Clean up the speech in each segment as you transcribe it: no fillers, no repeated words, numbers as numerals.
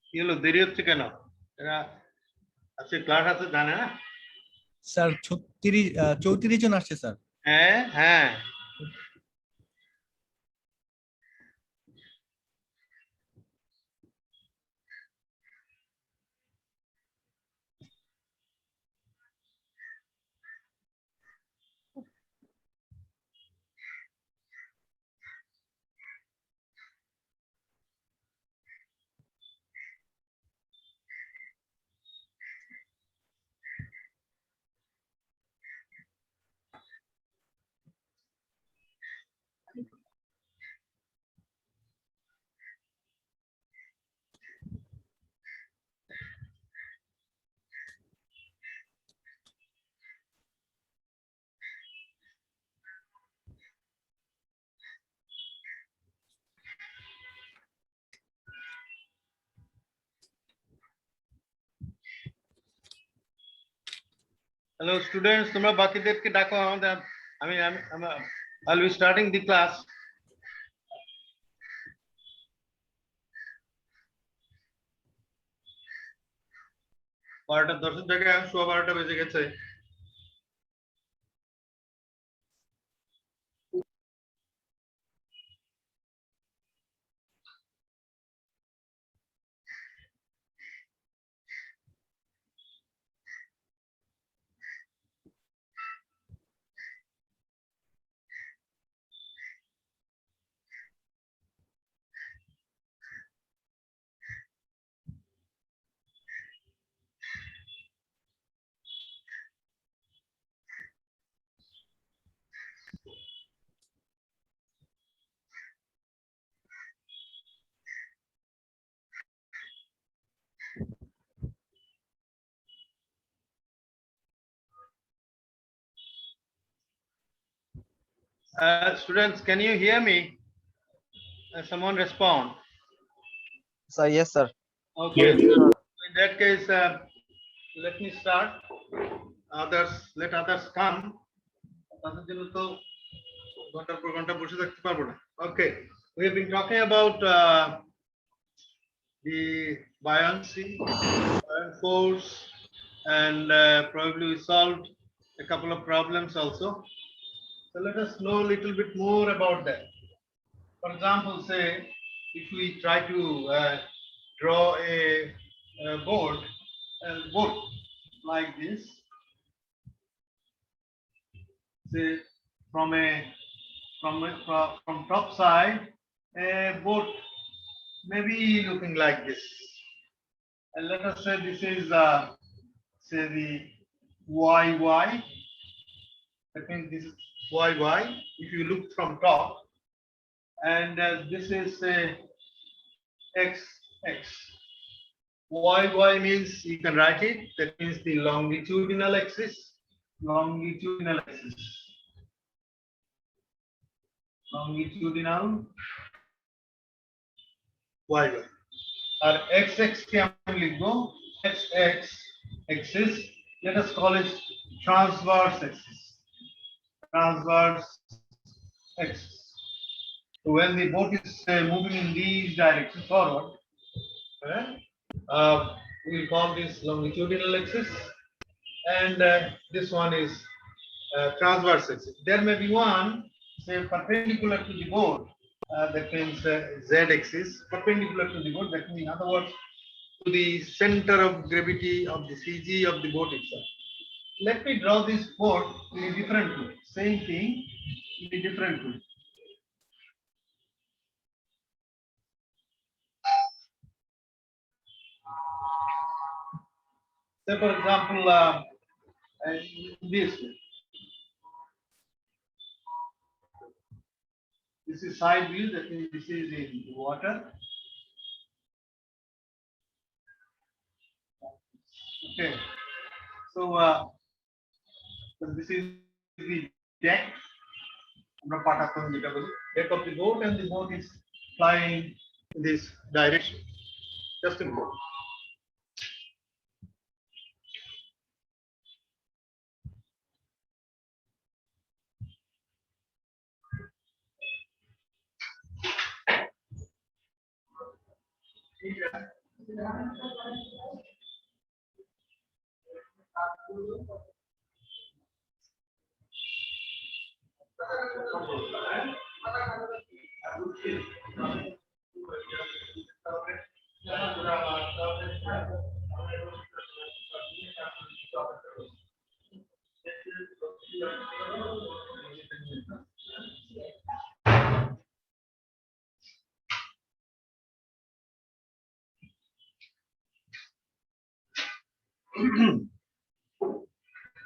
কি হলো, দেরি হচ্ছে কেন? এরা আজকে ক্লাস আছে জানে না? স্যার 34 জন আসছে স্যার। হ্যাঁ হ্যাঁ, হ্যালো স্টুডেন্টস, তোমরা বাকিদেরকে ডাকো। আমাদের আমি I'll be starting the class. বারোটা 10-এর জায়গায় 12:15 বেজে গেছে। Students, can you hear me? Someone respond. Sir, yes, sir. Okay. In that case, let me start. Let others come. তাদের জন্য তো ঘন্টার পর ঘন্টা বসে থাকতে পারবো না। Okay, we have been talking about the buoyancy, buoyant force, and probably we solved a couple of problems also. So let us know a little bit more about that. For example, say if we try to draw a boat like this, say from top side, a boat may be looking like this, and let us say this is say the YY. That means this is YY if you look from top, and this is XX. YY means you can write it, that means the longitudinal axis, longitudinal YY. और XX के हम लिख दो XX axis, let us call it transverse axis. Transverse axis. So when the boat is moving in these directions forward, we will call this longitudinal axis, and this one is transverse axis. There may be one, say, perpendicular to the boat, that means z axis, perpendicular to the boat, that means in other words to the center of gravity of the CG of the boat itself. Let me draw this boat in a different way. Same thing in a different way. Say for example, this way. This is side view, that means this is in water. Okay. So this is the deck. Deck of the boat, and the boat is flying in this direction. Just a moment.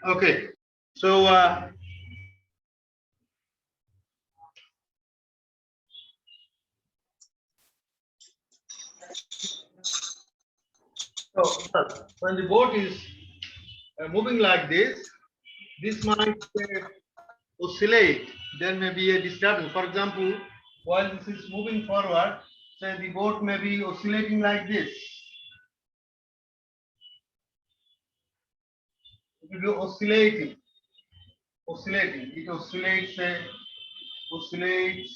Okay, so when the boat is moving like this might oscillate. There may be a disturbance. For example, while this is moving forward, say the boat may be oscillating like this. It will be oscillating. It oscillates.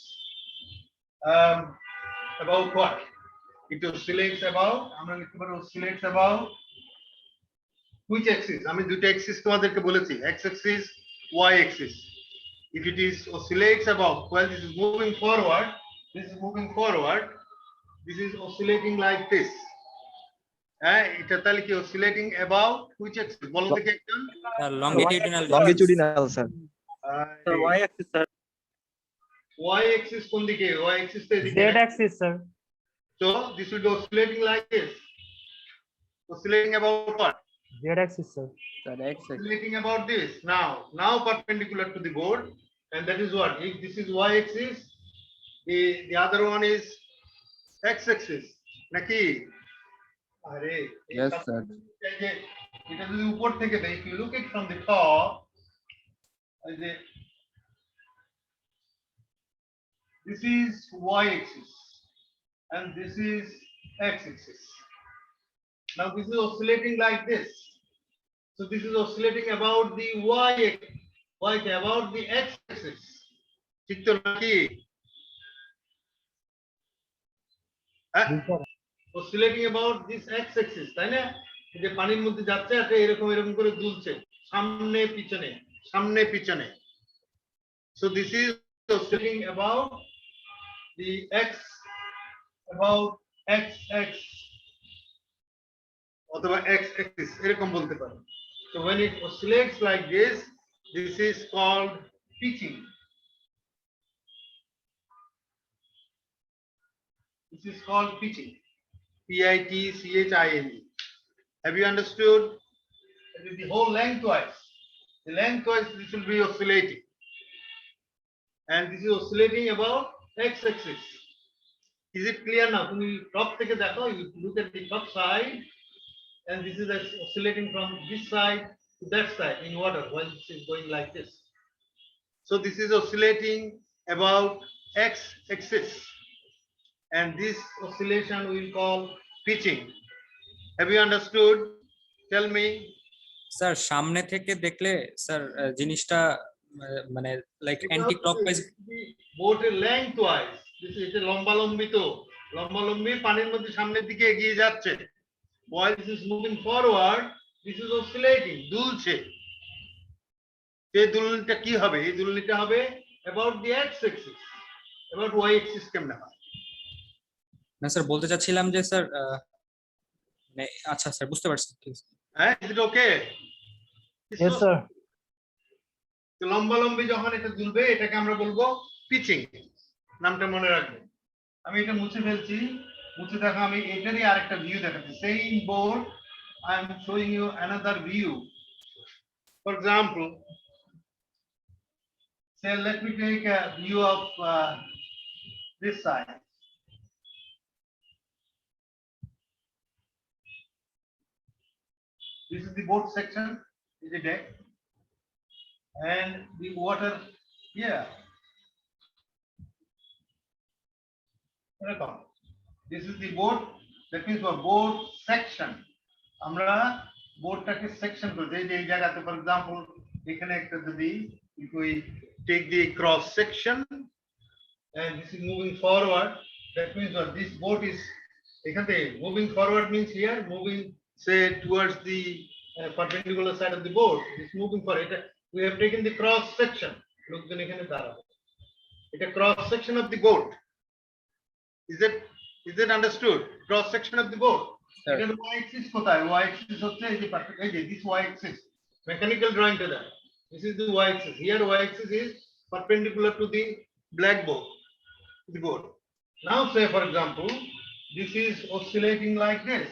About what? It oscillates about. Oscillates about which axis? I mean, দুটো axis তোমাদেরকে বলেছি, x-axis, y-axis. If it is oscillates about, well, this is moving forward. This is moving forward. This is oscillating like this. এটা তাহলে কি oscillating about which axis? বলো দেখি একজন। longitudinal Longitudinal, sir. Y axis, sir. Y-axis কোন দিকে? Y-axis তো এদিকে। Z axis, sir. So this will be oscillating like this. Oscillating about what? Z axis, sir. Oscillating about this. Now perpendicular to the board, and that is what? If this is y-axis, the other one is x-axis. Naki? Yes, sir. It is উপর থেকে দেয়. If you look it from the top, this is y-axis, and this is x-axis. Now this is oscillating like this. So this is oscillating about the about the x-axis. ঠিক তো নাকি? Oscillating about this x-axis, তাই না? যে পানির মধ্যে যাচ্ছে আর এরকম করে দুলছে সামনে পিছনে. So this is oscillating about the x অথবা x-axis এরকম বলতে পারো. So when it oscillates like this is called pitching. This is called pitching. P-I-T-C-H-I-N-G. Have you understood? The whole lengthwise. The lengthwise this will be oscillating. And this is oscillating about x-axis. Is it clear now? তুমি top থেকে দেখো, you look at the top side, and this is oscillating from this side to that side in water while this is going like this. So this is oscillating about x-axis, and this oscillation we will call pitching. Have you understood? Tell me. Sir সামনে থেকে দেখলে sir জিনিসটা মানে like anti clockwise বোটের length wise এটা লম্বালম্বি তো লম্বালম্বি পানির মধ্যে সামনের দিকে এগিয়ে যাচ্ছে while this is moving forward this is oscillating দুলছে এই দুলনিটা কি হবে এই দুলনিটা হবে about the x axis about y axis কেমনে হয় না স্যার বলতে চাচ্ছিলাম যে স্যার মানে আচ্ছা স্যার বুঝতে পারছি ঠিক আছে হ্যাঁ is it okay Yes, sir. তো লম্বালম্বি যখন এটা দুলবে এটাকে আমরা বলবো পিচিং নামটা মনে রাখবেন আমি এটা মুছে ফেলছি মুছে দেখো আমি এটারই আরেকটা ভিউ দেখাচ্ছি same board I am showing you another view for example say let me take a view of this side this is the boat section is the deck and the water here this is the boat that means for boat section আমরা বোর্ডটাকে section করে এই জায়গাতে for example এখানে একটা যদি if we take the cross section and this is moving forward that means what this boat is এখানে moving forward means here moving say towards the perpendicular side of the boat this moving for it we have taken the cross section লোকজন এখানে দাঁড়াবে এটা cross section of the boat is it understood cross section of the boat এটা y axis কোথায় y axis হচ্ছে এই যে এই যে this y axis mechanical drawing to that this is the y axis here y axis is perpendicular to the blackboard the board now say for example this is oscillating like this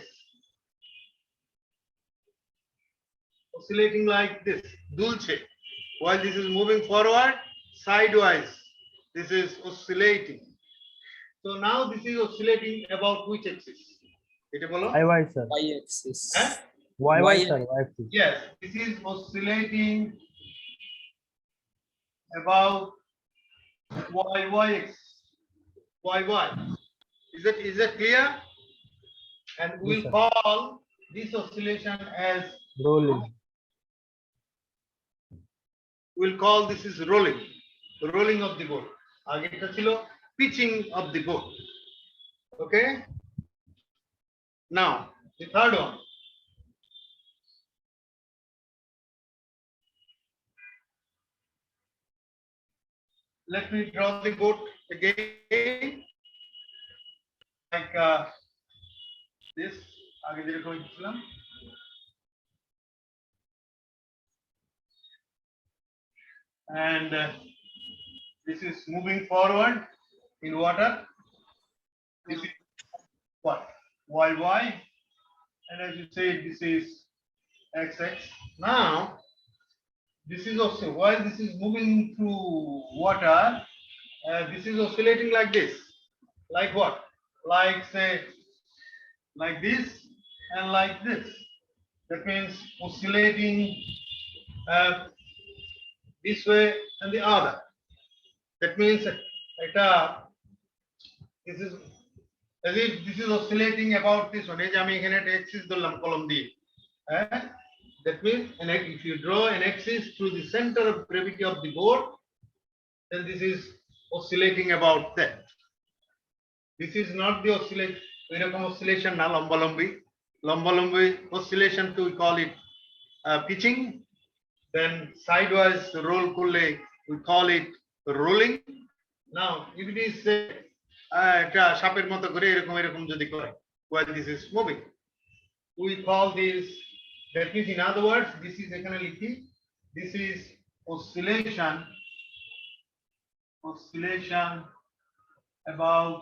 oscillating like this dulce while this is moving forward sidewise this is oscillating so now this is oscillating about which axis এটা বলো Y, sir. y axis হ্যাঁ Y, sir. Y axis. yes this is oscillating about y axis y is that clear and we'll sir. call this oscillation as Rolling. we'll call this is rolling of the boat আগেটা ছিল pitching of the boat okay now the third one let me draw the boat again like this আগে যেরকম ছিলাম and this is moving forward in water this is what y and as you say this is xx now this is also while this is moving through water this is oscillating like this like what like say like this and like this that means oscillating this way and the other that means this is as if this is oscillating about this one এই যে আমি এখানে একটা axis ধরলাম কলম দিয়ে that means if you draw an axis through the center of gravity of the boat then this is oscillating about that this is not the oscillation na lombalombi oscillation to we call it pitching then sidewise roll korle we call it rolling now if it is এটা সাপের মতো করে এরকম যদি করে while this is moving we call this that means in other words this is এখানে লিখি this is oscillation about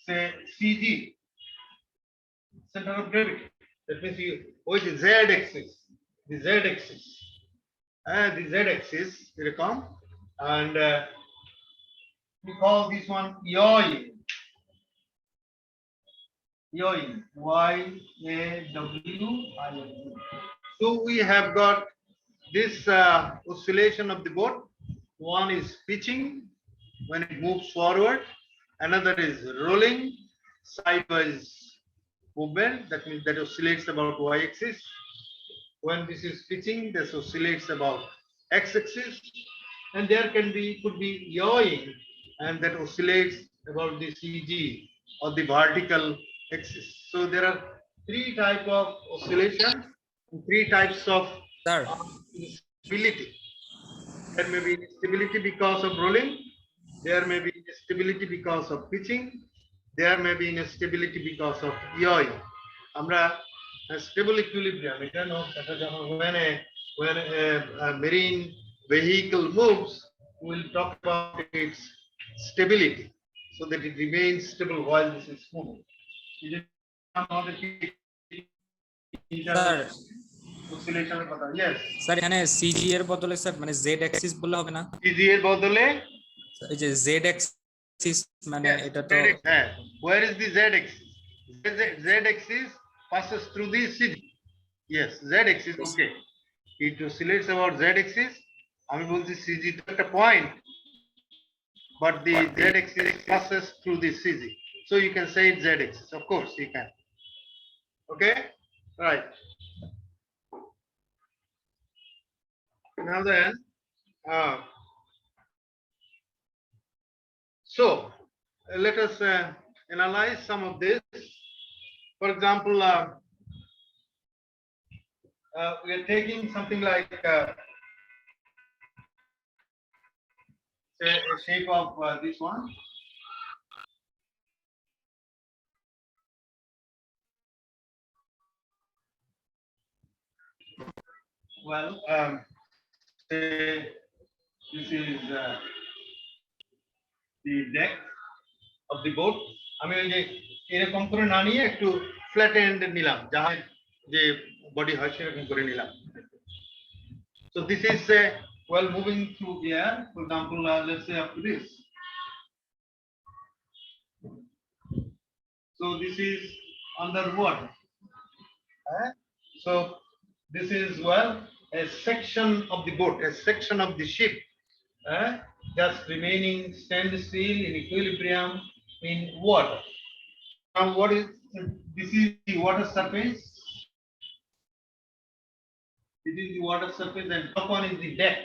say CG center of gravity that means you with the z axis এরকম and we call this one yawing Y-A-W-I-N-G. So we have got this oscillation of the boat. One is pitching when it moves forward, another is rolling sideways movement, that means that oscillates about y-axis. when this is pitching, this oscillates about x-axis, and there could be yawing, and that oscillates about the CG or the vertical axis. So there are three types of oscillation, three types of sir instability. There may be instability because of rolling. There may be instability because of pitching. There may be instability because of yawing. Amra stable equilibrium. It when a marine vehicle moves, we will talk about its stability, so that it remains stable while this is moving. Sir Oscillation এর কথা. Yes. Sir এখানে CG এর বদলে sir মানে Z Axis বললে হবে না? CG এর বদলে এই যে জেড অ্যাক্সিস মানে yes, এটা তো Z-axis. Where is the z-axis? Z-axis passes through the CG. Yes, z-axis. Okay, it oscillates about z-axis. আমি বলছি CG তো একটা point, but the z-axis passes through the CG, so you can say it's z-axis. Of course you can. Okay, right. Now then, so let us analyze some of this. For example, we are taking something like say a shape of this one. Well, say this is the deck of the boat. আমি ওই যে এরকম করে না নিয়ে একটু flat and নিলাম, জাহাজ যে বডি হয় সেরকম করে নিলাম. So this is well moving through air. For example, let's say up to this. So this is underwater. So this is well a section of the boat, a section of the ship, just remaining stand still in equilibrium in water. Now what is this? Is the water surface. This is the water surface, and top one is the deck.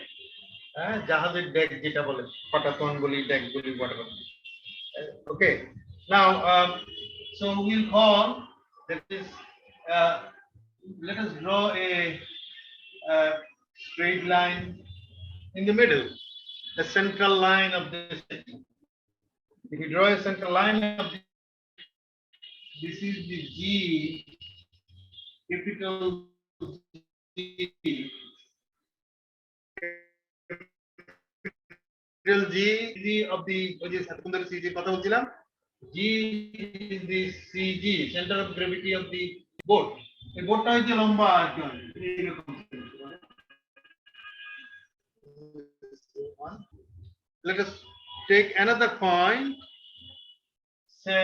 জাহাজের deck যেটা বলে, পাটাতন বলি, deck বলি, whatever. Okay. Now, so we'll call that is. Let us draw a straight line in the middle, the central line of this section. If we draw a central line of this is the G, capital G, capital G of the secondary CG কথা বলছিলাম. G is the CG, center of gravity of the boat. এই বোটটা হচ্ছে লম্বা একজন এরকম. Let us take another point. Say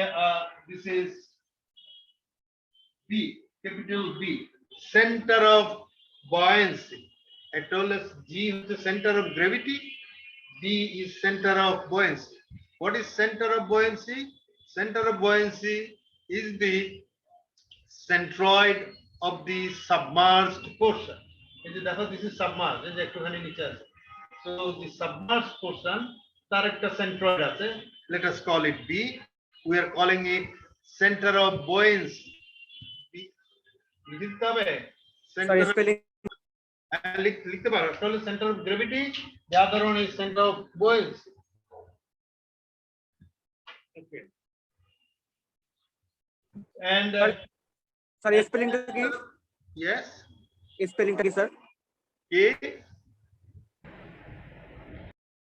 this is B, capital B, center of buoyancy. I told us G is the center of gravity, B is center of buoyancy. What is center of buoyancy? Center of buoyancy is the centroid of the submerged portion. This is submerged. So the submerged portion, তার একটা centroid আছে. Let us call it B. We are calling it center of buoyancy. লিখতে হবে center spelling. লিখতে পারো. তাহলে center of gravity, the other one is center of buoyancy. Okay. And Sir, spelling টা কি? yes, Spelling টা কি স্যার? A,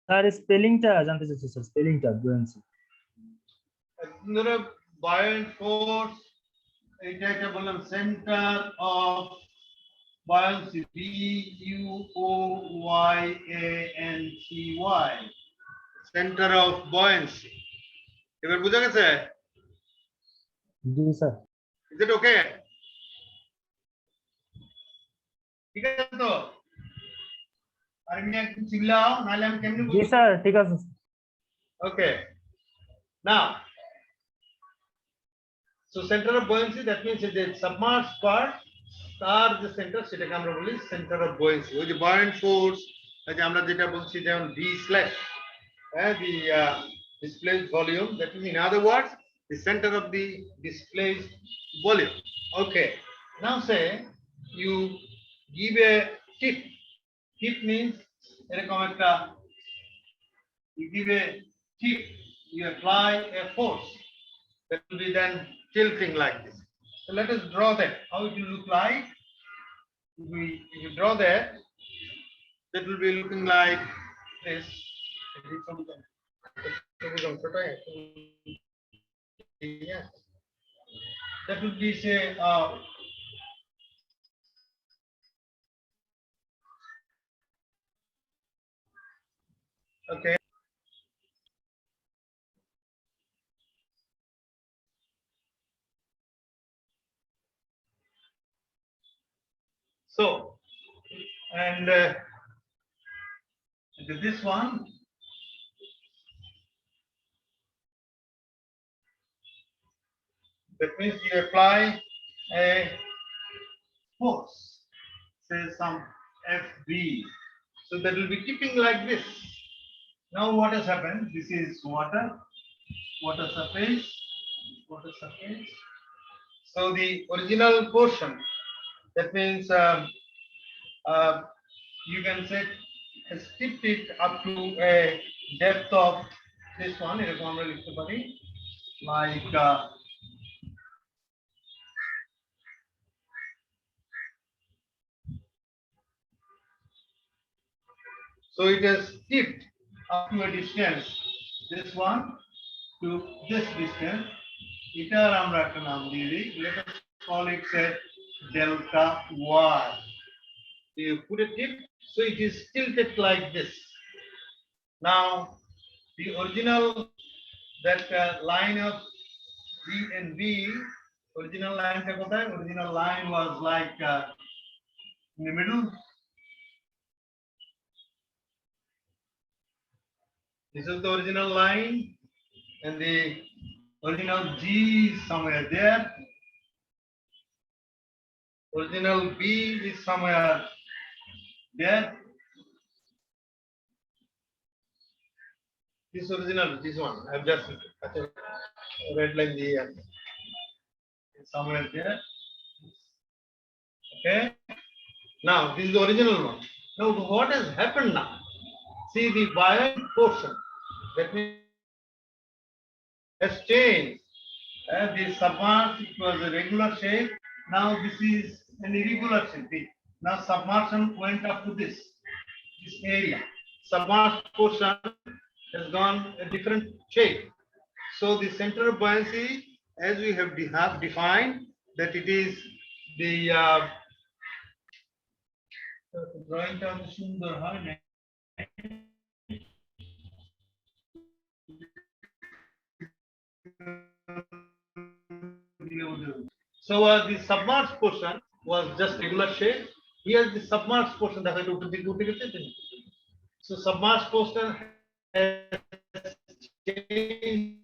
স্যার স্পেলিংটা জানতে চাচ্ছি স্যার, স্পেলিংটা বুয়েন্সি। buoyant force, এটা একটা বললাম center of buoyancy, B-U-O-Y-A-N-C-Y, center of buoyancy. এবার বুঝা গেছে? জি স্যার। Is it okay? ঠিক আছে তো? আর আমি একটু চিল্লাও, নাহলে আমি কেমনে জি বলবো? স্যার ঠিক আছে। Okay. Now, so center of buoyancy, that means the submerged part তার যে সেন্টার সেটাকে আমরা বলি সেন্টার অফ বুয়েন্সি। ওই যে buoyant force যে আমরা যেটা বলছি যেমন V slash the displaced volume, that is in other words the center of the displaced volume. Okay, now say you give a tip. Tip means এরকম একটা, you give a tip, you apply a force that will be then tilting like this. So let us draw that. How it will look like? If you draw that, that will be looking like this. Yeah. That would be say okay. So, and this one, that means you apply a force, say some FB. So that will be keeping like this. Now what has happened? This is water surface, water surface. So the original portion, that means you can say has tipped it up to a depth of this one, like so it has tipped up to a distance, this one to this distance. এটার আমরা একটা নাম দিয়ে দিই, let us call it say delta y. You put a tip, so it is tilted like this. Now the original that line of V and V, original line original line was like in the middle. This is the original line, and the original G is somewhere there. Original B is somewhere there. This original, this one, I've just red line here, somewhere there. Okay. Now this is the original one. Now what has happened now? See the buoyant portion, that means has changed. The submerged, it was a regular shape. Now this is an irregular shape. Now submersion went up to this area. Submerged portion has gone a different shape. So the center of buoyancy, as we have defined, that it is the drawing down the Sundar Harne. So the submerged portion was just regular shape. Here the submerged portion that I do to. So submerged portion has changed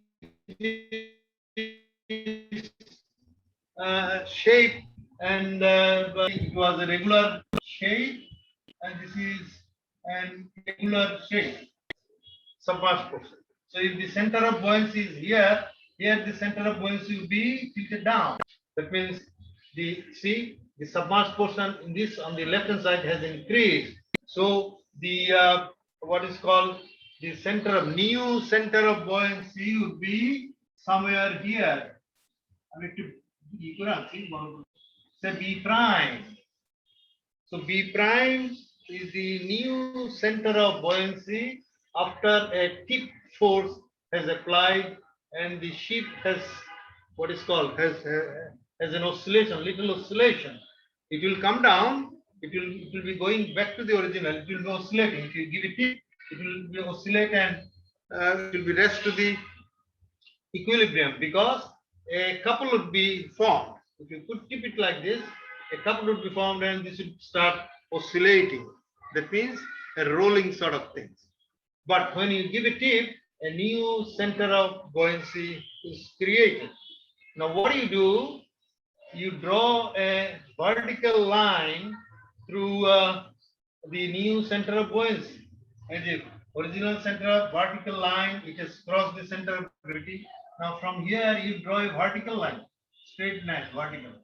shape, and it was a regular shape, and this is an irregular shape, submerged portion. So if the center of buoyancy is here, the center of buoyancy will be tilted down. That means the submerged portion in this on the left hand side has increased. So the what is called the new center of buoyancy would be somewhere here. I mean to say B prime. So B prime is the new center of buoyancy after a tip force has applied, and the ship has what is called has an oscillation, little oscillation. It will come down, it will be going back to the original, it will be oscillating. If you give it tip, it will be oscillate, and it will be rest to the equilibrium, because a couple would be formed. If you could tip it like this, a couple would be formed and this would start oscillating. That means a rolling sort of thing. But when you give a tip, a new center of buoyancy is created. Now what do? you draw a vertical line through the new center of buoyancy. And the original center of vertical line, it has crossed the center of gravity. Now from here, you draw a vertical line, straight line, vertical.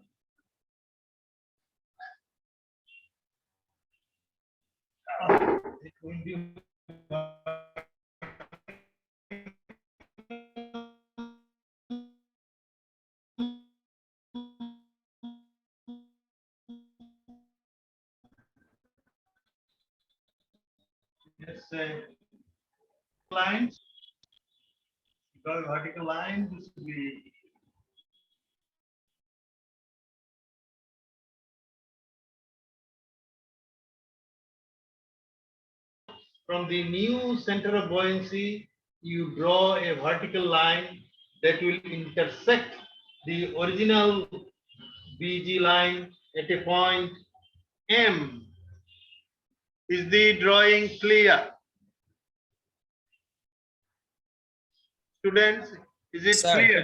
It will be let's say lines, draw a vertical line, this will be from the new center of buoyancy, you draw a vertical line that will intersect the original BG line at a point M. Is the drawing clear? Students, is it Sir. clear?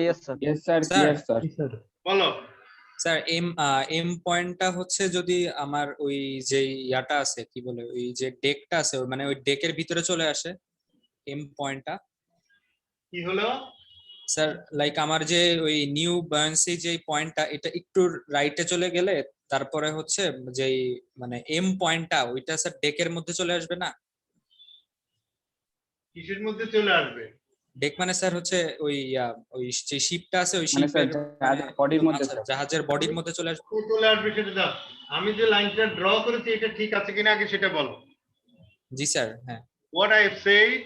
Yes, sir. Yes, sir. Sir. Clear, sir. Yes, sir. Follow. Sir M পয়েন্টটা হচ্ছে যদি আমার ওই যে ইয়াটা আছে কি বলে ওই যে ডেকটা আছে মানে ওই ডেকের ভিতরে চলে আসে এম পয়েন্টটা কি হলো? স্যার লাইক আমার যে ওই নিউ বায়ান্সি যে পয়েন্টটা এটা একটু রাইটে চলে গেলে তারপরে হচ্ছে যে মানে এম পয়েন্টটা ওইটা স্যার ডেকের মধ্যে চলে আসবে না? কিসের মধ্যে চলে আসবে? ডেক মানে স্যার হচ্ছে ওই ওই যে শিপটা আছে ওই মানে স্যার শিপের বডির মধ্যে স্যার। জাহাজের বডির মধ্যে চলে আসবে। চলে আসবে সেটা দাও। আমি যে লাইনটা ড্র করেছি এটা ঠিক আছে কিনা আগে সেটা বলো। জি স্যার, হ্যাঁ। What I have said,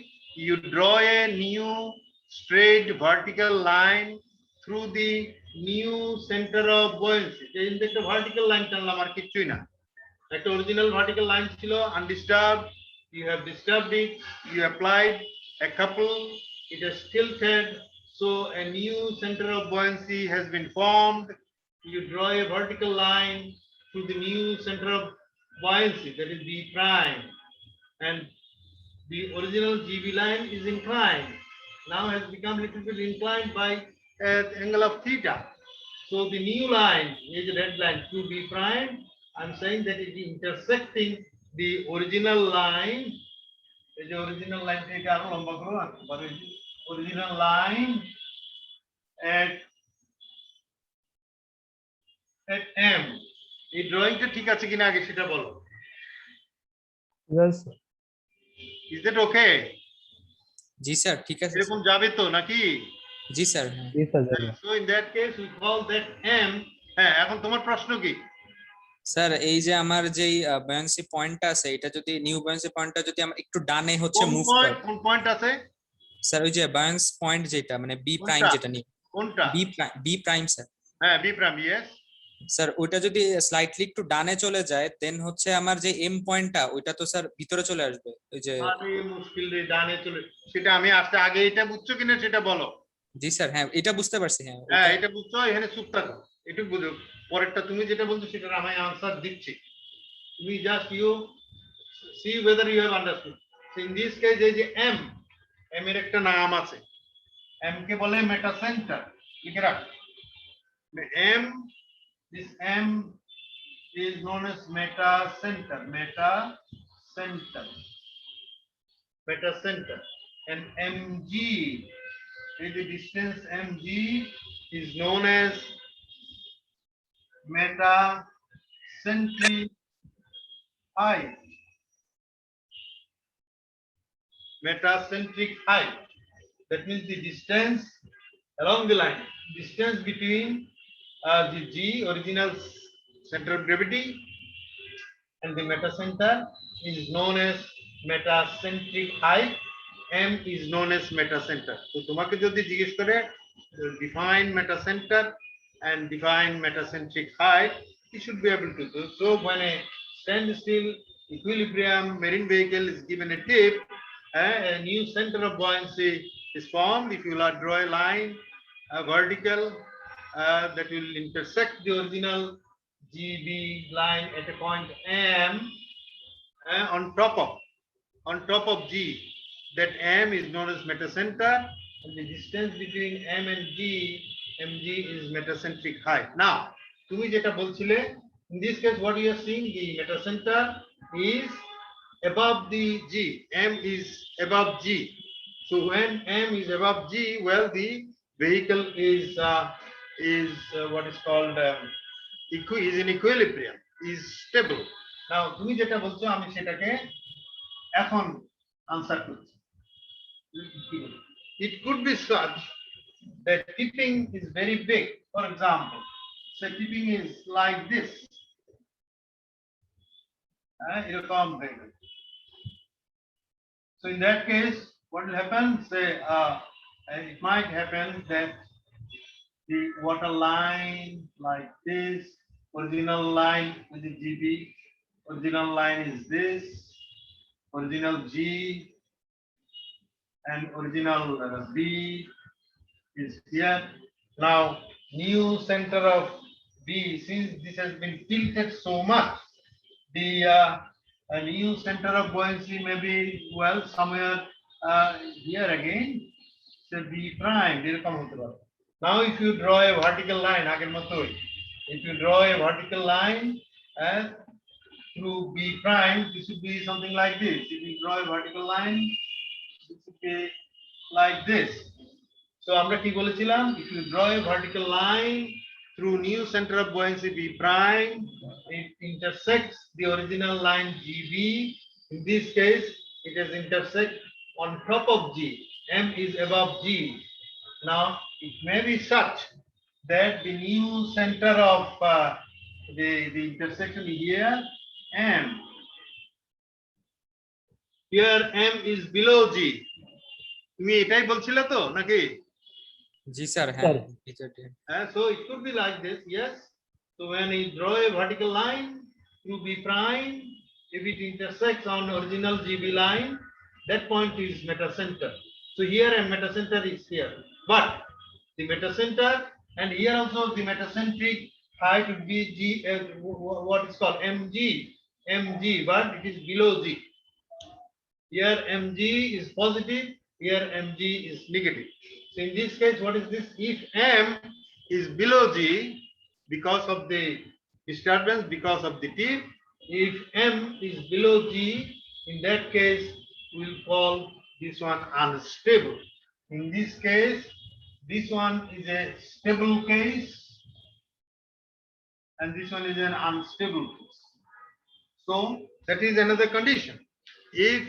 you draw a new straight vertical line through the new center of buoyancy. এই যে একটা vertical line টানলাম আর কিছুই না। একটা original vertical line ছিল undisturbed. You have disturbed it. You applied a couple. It has tilted. So a new center of buoyancy has been formed. You draw a vertical line through the new center of buoyancy, that is B prime. And the original GB line is inclined. Now has become a little bit inclined by an angle of theta. So the new line is a red line through B prime. I'm saying that it is intersecting the original line. The original line take original line at M. এই ড্রয়িংটা ঠিক আছে কিনা আগে সেটা বলো। Yes, sir. Is that okay? G sir, ঠিক আছে। এরকম যাবে তো নাকি? জি স্যার, হ্যাঁ। Yes, sir. Yes, sir. So in that case we call that M. হ্যাঁ, এখন তোমার প্রশ্ন কি? স্যার এই যে আমার যেই বায়ান্সি পয়েন্টটা আছে এটা যদি নিউ বায়ান্সি পয়েন্টটা যদি আমরা একটু ডানে হচ্ছে মুভ করি, কোন পয়েন্ট আছে? স্যার ওই যে বায়ান্স পয়েন্ট যেটা মানে বি প্রাইম কোনটা? যেটা নিউ কোনটা? B prime sir. হ্যাঁ, বি প্রাইম, ইয়েস। স্যার ওইটা যদি স্লাইটলি একটু ডানে চলে যায় দেন হচ্ছে আমার যে এম পয়েন্টটা ওইটা তো স্যার ভিতরে চলে আসবে ওই যে। আরে মুশকিল রে, ডানে চলে সেটা আমি আসতে আগে এটা বুঝছো কিনা সেটা বলো। জি স্যার, হ্যাঁ এটা বুঝতে পারছি। হ্যাঁ হ্যাঁ, এটা বুঝছো, এখানে চুপ থাকো, একটু বুঝো। পরেরটা তুমি যেটা বলছো সেটার আমি আনসার দিচ্ছি, তুমি just you see whether you have understood. So in this case এই যে M এর একটা নাম আছে, M কে বলে মেটা সেন্টার, লিখে রাখ। M, this M is known as meta center, meta center, and mg is the distance mg is known as metacentric height, metacentric height. That means the distance along the line, distance between the G, original center of gravity, and the metacenter is known as metacentric height. M is known as metacenter. So তোমাকে যদি জিজ্ঞেস করে define metacenter and define metacentric height, you should be able to do so. When a standstill equilibrium marine vehicle is given a tip, a new center of buoyancy is formed. If you will draw a line, a vertical, that will intersect the original GB line at a point M, on top of G. That M is known as metacenter, and the distance between M and G mg is metacentric height. Now, তুমি যেটা বলছিলে, in this case what you are seeing, the metacenter is above the g, m is above g. So when m is above g, well, the vehicle is what is called is in equilibrium, is stable. Now তুমি যেটা বলছো আমি সেটাকে এখন answer করছি। It could be such that tipping is very big. For example, say tipping is like this. এরকম big. So in that case, what will happen? Say it might happen that the water line like this, original line with the GB, original line is this, original G, and original B is here. Now, new center of B, since this has been tilted so much, the new center of buoyancy may be, well, somewhere here again, say B prime. Now, if you draw a vertical line, if you draw a vertical line through B prime, this would be something like this. If you draw a vertical line, this would be like this. So আমরা কি বলেছিলাম, if you draw a vertical line through new center of buoyancy B prime, it intersects the original line GB. In this case, it is intersect on top of G. M is above G. Now it may be such that the new center of the intersection here, M. Here M is below G. তুমি এটাই বলছিলে তো নাকি? জি sir, হ্যাঁ। So it could be like this, yes. So when you draw a vertical line through B prime, if it intersects on original GB line, that point is metacenter. So here a metacenter is here, but the metacenter, and here also the metacentric height would be G, what is called mg, but it is below G. Here mg is positive, here mg is negative. So in this case, what is this? If m is below G because of the disturbance, because of the tip, if m is below G, in that case, we'll call this one unstable. In this case, this one is a stable case, and this one is an unstable case. So that is another condition. If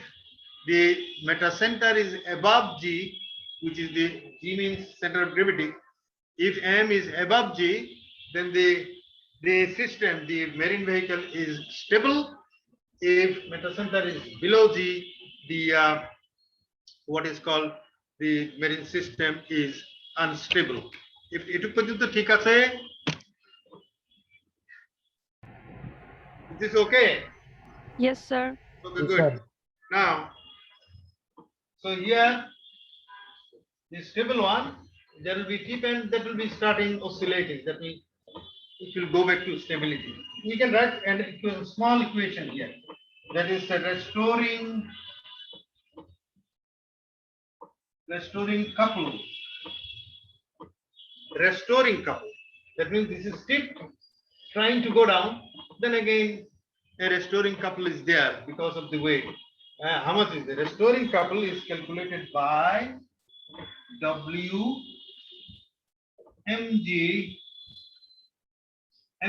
the metacenter is above G, which is the G means center of gravity, if M is above G, then the system, the marine vehicle is stable. If metacenter is below G, the what is called the marine system is unstable. If এটুকু পর্যন্ত ঠিক আছে, is this okay? Yes, sir. Okay, good. Now, so here, the stable one, there will be tip and that will be starting oscillating. That means it will go back to stability. We can write a small equation here. That is restoring couple. Restoring couple. That means this is tip trying to go down. Then again, a restoring couple is there because of the weight. How much is the restoring couple is calculated by W mg.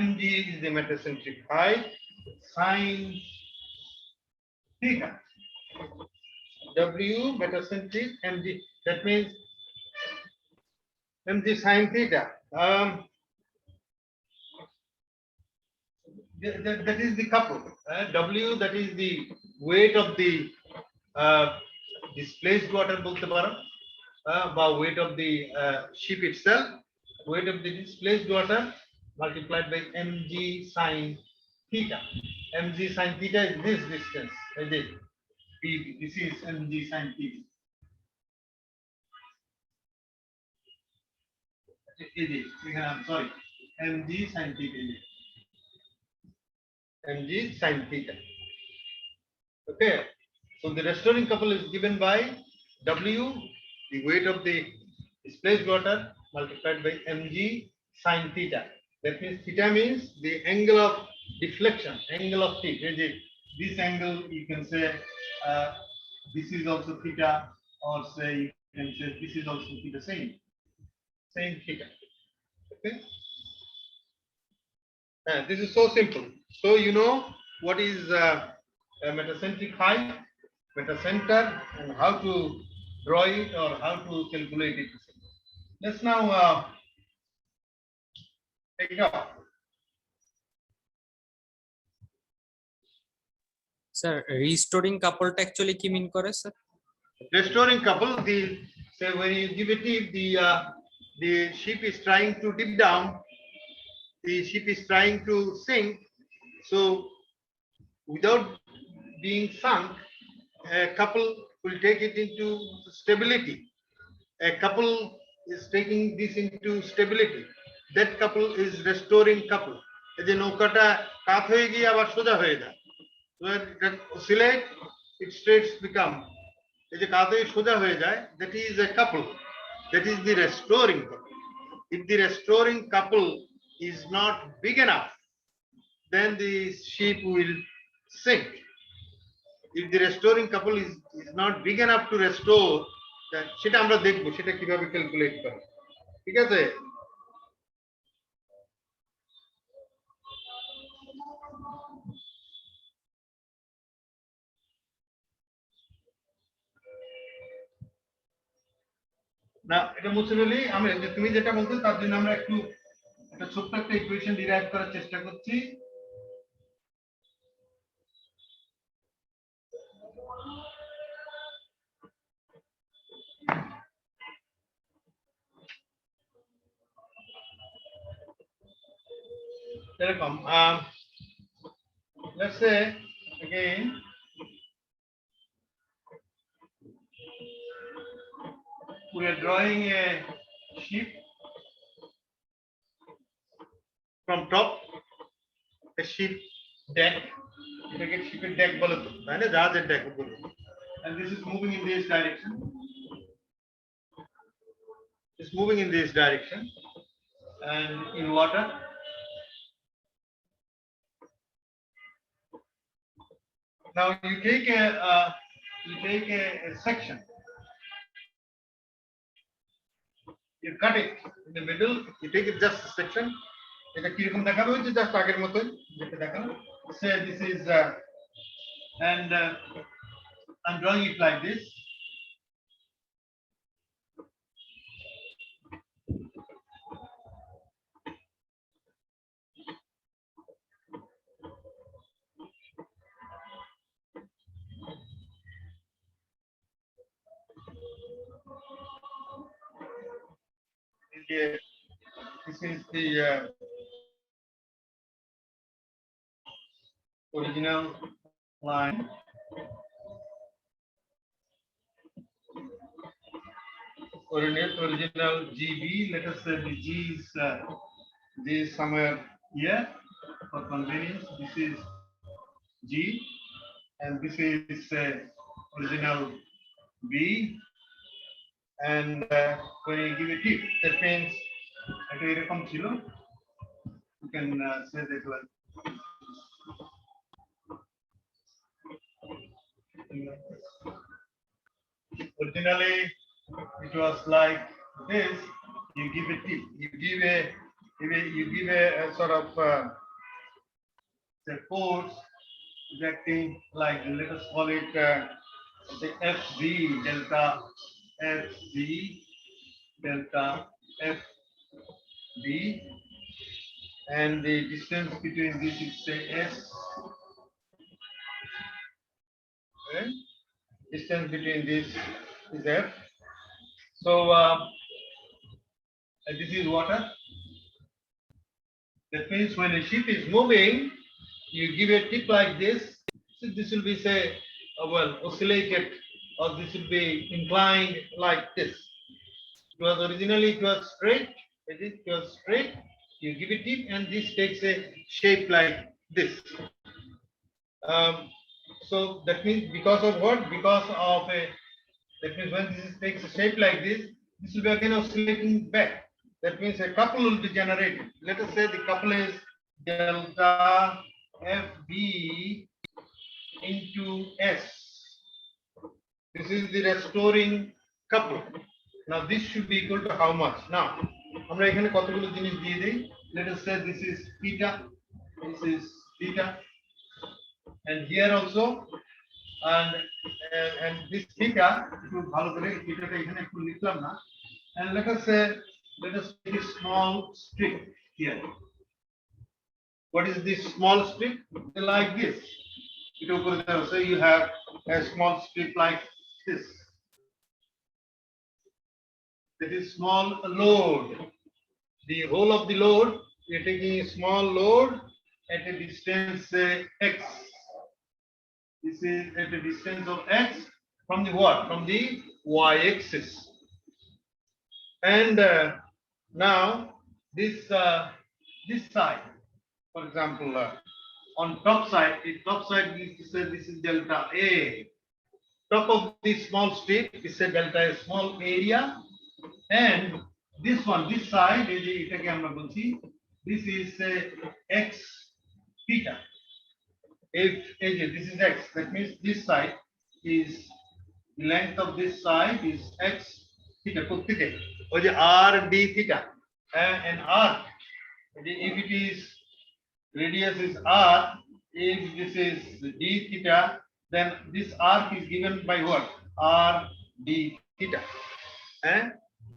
Mg is the metacentric height, sin theta. W metacentric mg. That means mg sin theta. That is the couple. W, that is the weight of the displaced water, বলতে পারো, বা weight of the ship itself, weight of the displaced water multiplied by mg sin theta. Mg sin theta is this distance. This is mg sin theta. I'm sorry, mg sin theta. Mg sin theta. Okay, so the restoring couple is given by W, the weight of the displaced water, multiplied by mg sin theta. That means theta means the angle of deflection, angle of theta. This angle you can say this is also theta, or say you can say this is also theta, same theta. Okay. This is so simple. So you know what is metacentric height, metacenter, and how to draw it or how to calculate it. Let's now take it up. Sir restoring কাপলটা actually কি mean করে sir? Restoring couple, the say when you give a tip, the ship is trying to dip down, the ship is trying to sink. So without being sunk, a couple will take it into stability. A couple is taking this into stability. That couple is restoring couple. এই যে নৌকাটা কাত হয়ে গিয়ে আবার সোজা হয়ে যায়, where it oscillate, it straight become, এই যে কাত হয়ে সোজা হয়ে যায়, that is a couple, that is the restoring couple. If the restoring couple is not big enough, then the ship will sink. If the restoring couple is not big enough to restore, then সেটা আমরা দেখবো সেটা কিভাবে calculate করে, ঠিক আছে? না এটা মুছে ফেলি আমি, যে তুমি যেটা বলছো তার জন্য আমরা একটু একটা ছোট্ট একটা ইকুয়েশন ডিরাইভ করার চেষ্টা করছি। এরকম let's say again we are drawing a ship from top, a ship deck, এটাকে শিপের ডেক বলে তো, তাই না? জাহাজের ডেক বলে। And this is moving in this direction. It's moving in this direction and in water. Now you take a section, you cut it in the middle, you take it just a section. এটা কিরকম দেখাবে? ওই যে just আগের মতো যেটা দেখানো। Say this is and I'm drawing it like this. This is the original line. Original GB. Let us say the G is somewhere here for convenience. This is G, and this is original B. And when you give a tip, that means এটা এরকম ছিল, you can say that one. Originally it was like this. You give a tip, you give a sort of the force is acting like, let us call it the FV delta FV delta FV, and the distance between this is say S. Okay? Distance between this is F. So this is water. That means when a ship is moving, you give a tip like this. So this will be say well oscillated, or this will be inclined like this. It was originally it was straight. It was straight. You give a tip, and this takes a shape like this. So that means because of what? Because of a, that means when this takes a shape like this will be again oscillating back. That means a couple will be generated. Let us say the couple is delta FB into S. This is the restoring couple. Now this should be equal to how much? Now, আমরা এখানে কতগুলো জিনিস দিয়ে দেই. Let us say this is theta, and here also, and this theta, একটু ভালো করে থিটাটা এখানে একটু লিখলাম না. And let us take a small strip here. What is this small strip? Like this. So you have a small strip like this. That is small load. The whole of the load, we are taking a small load at a distance x. This is at a distance of x from the what? From the y-axis. And now this side, for example, on top side we say this is delta A. Top of this small strip is a delta A, small area, and this side is this is x theta. If this is x, that means this side is the length of this side is x theta. Put theta. Or the r d theta, and r. If it is radius is r, if this is d theta, then this arc is given by what? R d theta.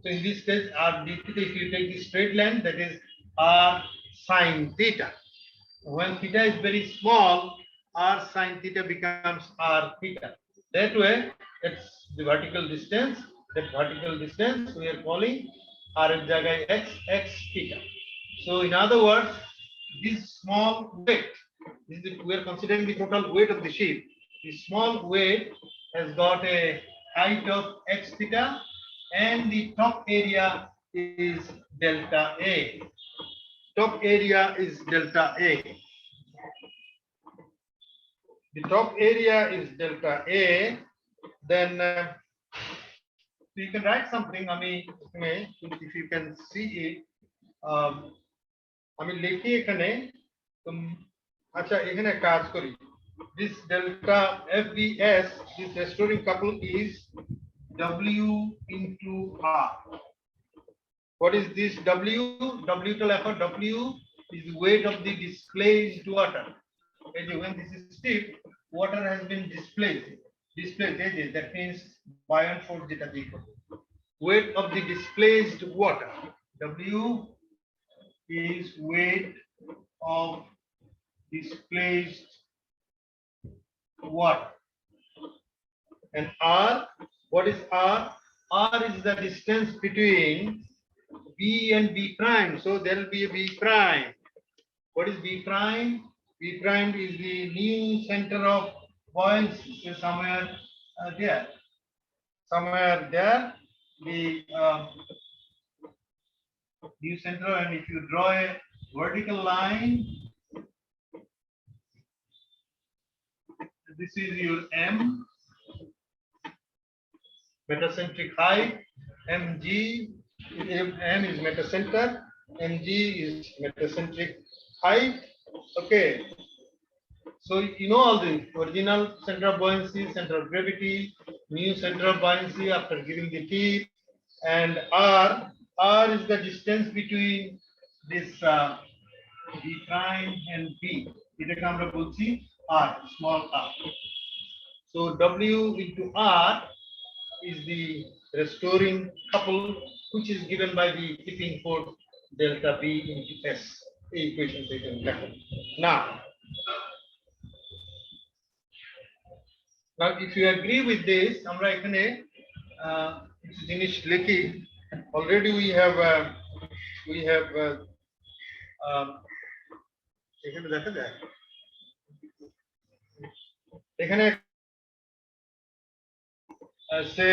So in this case, r d theta, if you take the straight line, that is r sine theta. When theta is very small, r sine theta becomes r theta. That way, that's the vertical distance. That vertical distance we are calling r jagai x theta. So in other words, this small weight, we are considering the total weight of the ship. The small weight has got a height of x theta, and the top area is delta A. Top area is delta A. The top area is delta A. Then you can write something. I mean, if you can see it, আমি লিখি এখানে, আচ্ছা এখানে কাজ করি. This delta FBS, this restoring couple is W into R. What is this W? W to left, W is the weight of the displaced water. When this is stiff, water has been displaced. That means buoyant force যেটা equal. Weight of the displaced water. W is weight of displaced water. And R, what is R? R is the distance between B and B prime. So there will be a B prime. What is B prime? B prime is the new center of buoyancy. So somewhere there. The new center, and if you draw a vertical line, this is your M, metacentric height, mg, m is metacenter, mg is metacentric height. Okay, so you know all the original center of buoyancy, center of gravity, new center of buoyancy after giving the teeth, and r is the distance between this b prime and b. এটাকে আমরা বলছি r, small r. So w into r is the restoring couple, which is given by the tipping force delta b into s. The equation taken. Now if you agree with this, আমরা এখানে কিছু জিনিস লিখি. Already we have এখানে দেখা যায়, এখানে say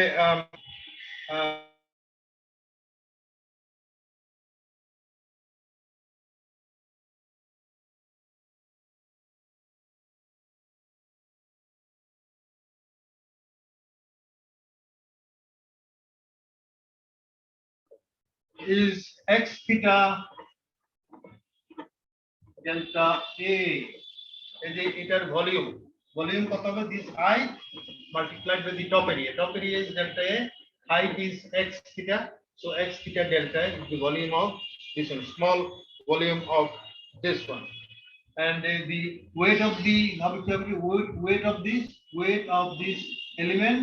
is x theta delta A. এই যে এটার ভলিউম কত হবে this height multiplied by the top area is delta A, height is x theta, so x theta delta is the volume of this one, small volume of this one. And the weight of the weight of this element